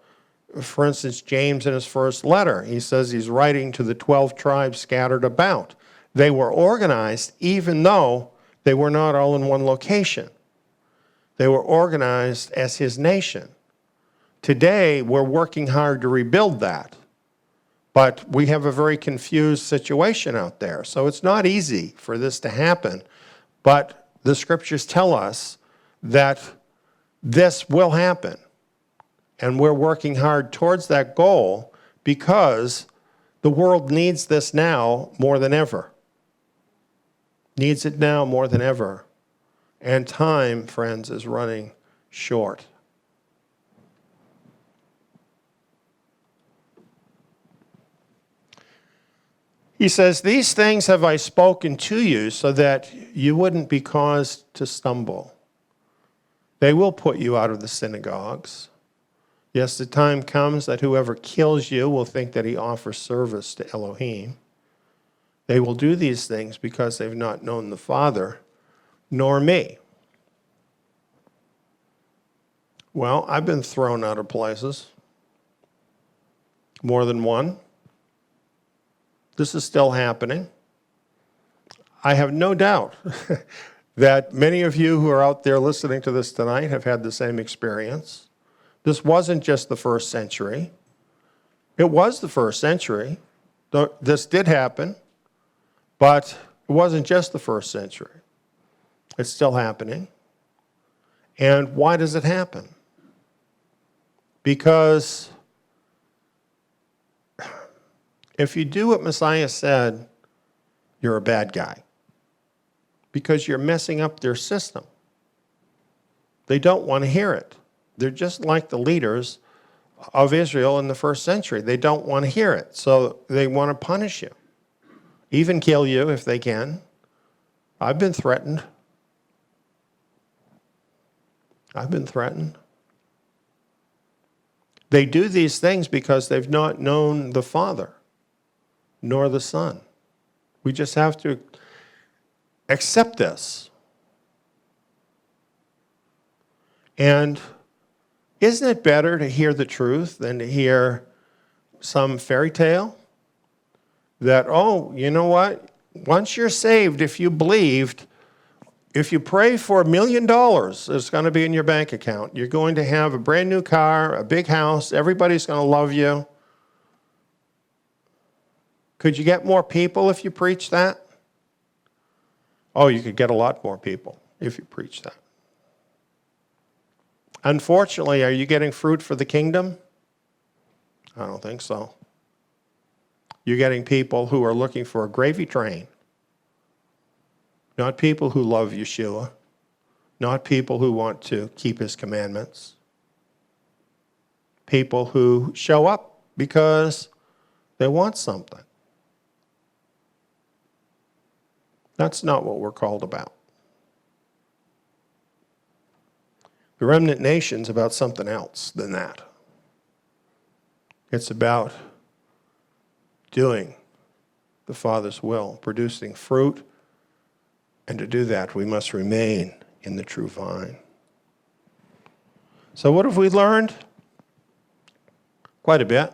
For instance, James in his first letter, he says he's writing to the 12 tribes scattered about. They were organized even though they were not all in one location. They were organized as his nation. Today, we're working hard to rebuild that. But we have a very confused situation out there. So it's not easy for this to happen. But the scriptures tell us that this will happen. And we're working hard towards that goal because the world needs this now more than ever. Needs it now more than ever. And time, friends, is running short. He says, these things have I spoken to you so that you wouldn't be caused to stumble. They will put you out of the synagogues. Yes, the time comes that whoever kills you will think that he offers service to Elohim. They will do these things because they've not known the Father, nor me. Well, I've been thrown out of places. More than one. This is still happening. I have no doubt that many of you who are out there listening to this tonight have had the same experience. This wasn't just the first century. It was the first century. This did happen, but it wasn't just the first century. It's still happening. And why does it happen? Because If you do what Messiah said, you're a bad guy because you're messing up their system. They don't want to hear it. They're just like the leaders of Israel in the first century. They don't want to hear it, so they want to punish you, even kill you if they can. I've been threatened. I've been threatened. They do these things because they've not known the Father nor the Son. We just have to accept this. And isn't it better to hear the truth than to hear some fairy tale? That, oh, you know what? Once you're saved, if you believed, if you pray for $1 million, it's going to be in your bank account. You're going to have a brand new car, a big house. Everybody's going to love you. Could you get more people if you preach that? Oh, you could get a lot more people if you preach that. Unfortunately, are you getting fruit for the kingdom? I don't think so. You're getting people who are looking for a gravy train. Not people who love Yeshua. Not people who want to keep his commandments. People who show up because they want something. That's not what we're called about. The remnant nation's about something else than that. It's about doing the Father's will, producing fruit, and to do that, we must remain in the true vine. So what have we learned? Quite a bit.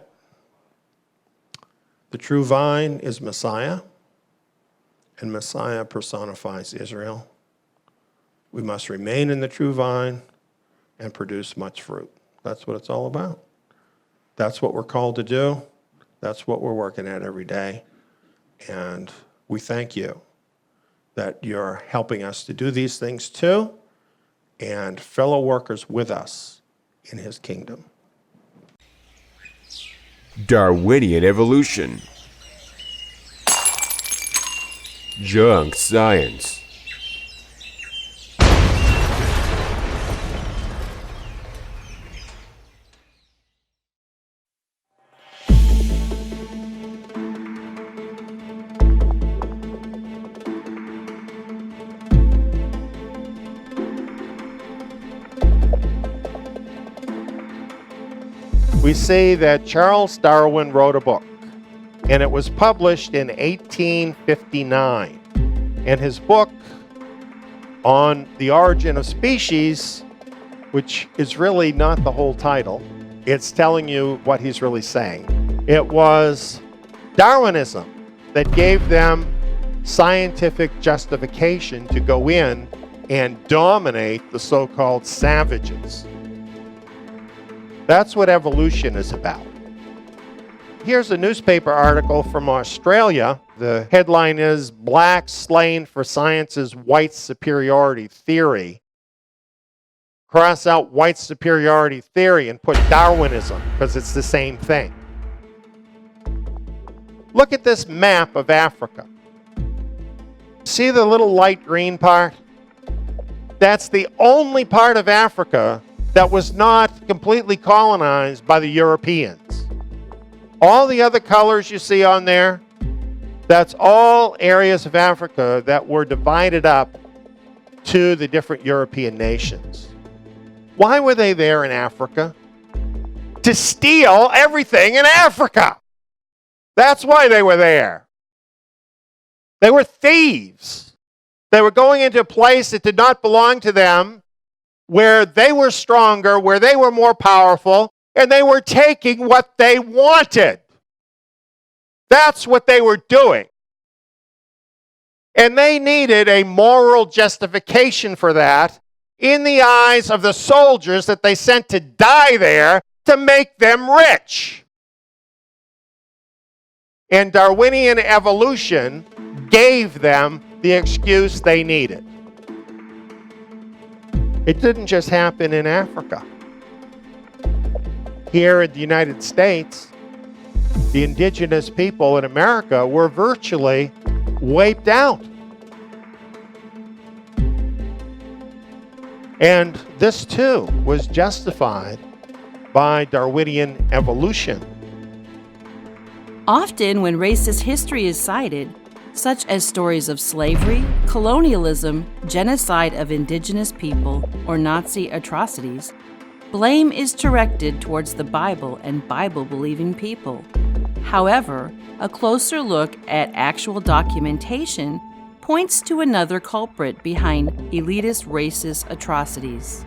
The true vine is Messiah, and Messiah personifies Israel. We must remain in the true vine and produce much fruit. That's what it's all about. That's what we're called to do. That's what we're working at every day. And we thank you that you're helping us to do these things too, and fellow workers with us in his kingdom. Darwinian evolution. Junk science. We say that Charles Darwin wrote a book, and it was published in 1859. And his book on the origin of species, which is really not the whole title, it's telling you what he's really saying. It was Darwinism that gave them scientific justification to go in and dominate the so-called savages. That's what evolution is about. Here's a newspaper article from Australia. The headline is, "Blacks Slain for Science's White Superiority Theory." Cross out white superiority theory and put Darwinism, because it's the same thing. Look at this map of Africa. See the little light green part? That's the only part of Africa that was not completely colonized by the Europeans. All the other colors you see on there, that's all areas of Africa that were divided up to the different European nations. Why were they there in Africa? To steal everything in Africa. That's why they were there. They were thieves. They were going into a place that did not belong to them, where they were stronger, where they were more powerful, and they were taking what they wanted. That's what they were doing. And they needed a moral justification for that in the eyes of the soldiers that they sent to die there to make them rich. And Darwinian evolution gave them the excuse they needed. It didn't just happen in Africa. Here in the United States, the indigenous people in America were virtually wiped out. And this too was justified by Darwinian evolution. Often when racist history is cited, such as stories of slavery, colonialism, genocide of indigenous people, or Nazi atrocities, blame is directed towards the Bible and Bible-believing people. However, a closer look at actual documentation points to another culprit behind elitist racist atrocities.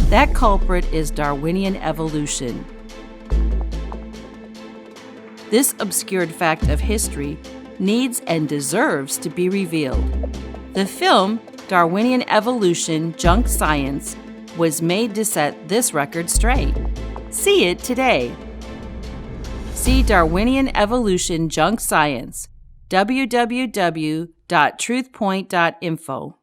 That culprit is Darwinian evolution. This obscured fact of history needs and deserves to be revealed. The film, Darwinian Evolution: Junk Science, was made to set this record straight. See it today. See Darwinian Evolution: Junk Science, www.truthpoint.info.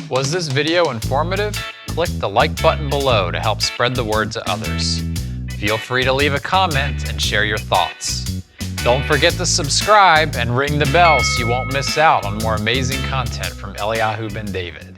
Was this video informative? Click the like button below to help spread the word to others. Feel free to leave a comment and share your thoughts. Don't forget to subscribe and ring the bell so you won't miss out on more amazing content from Eliyahu Ben David.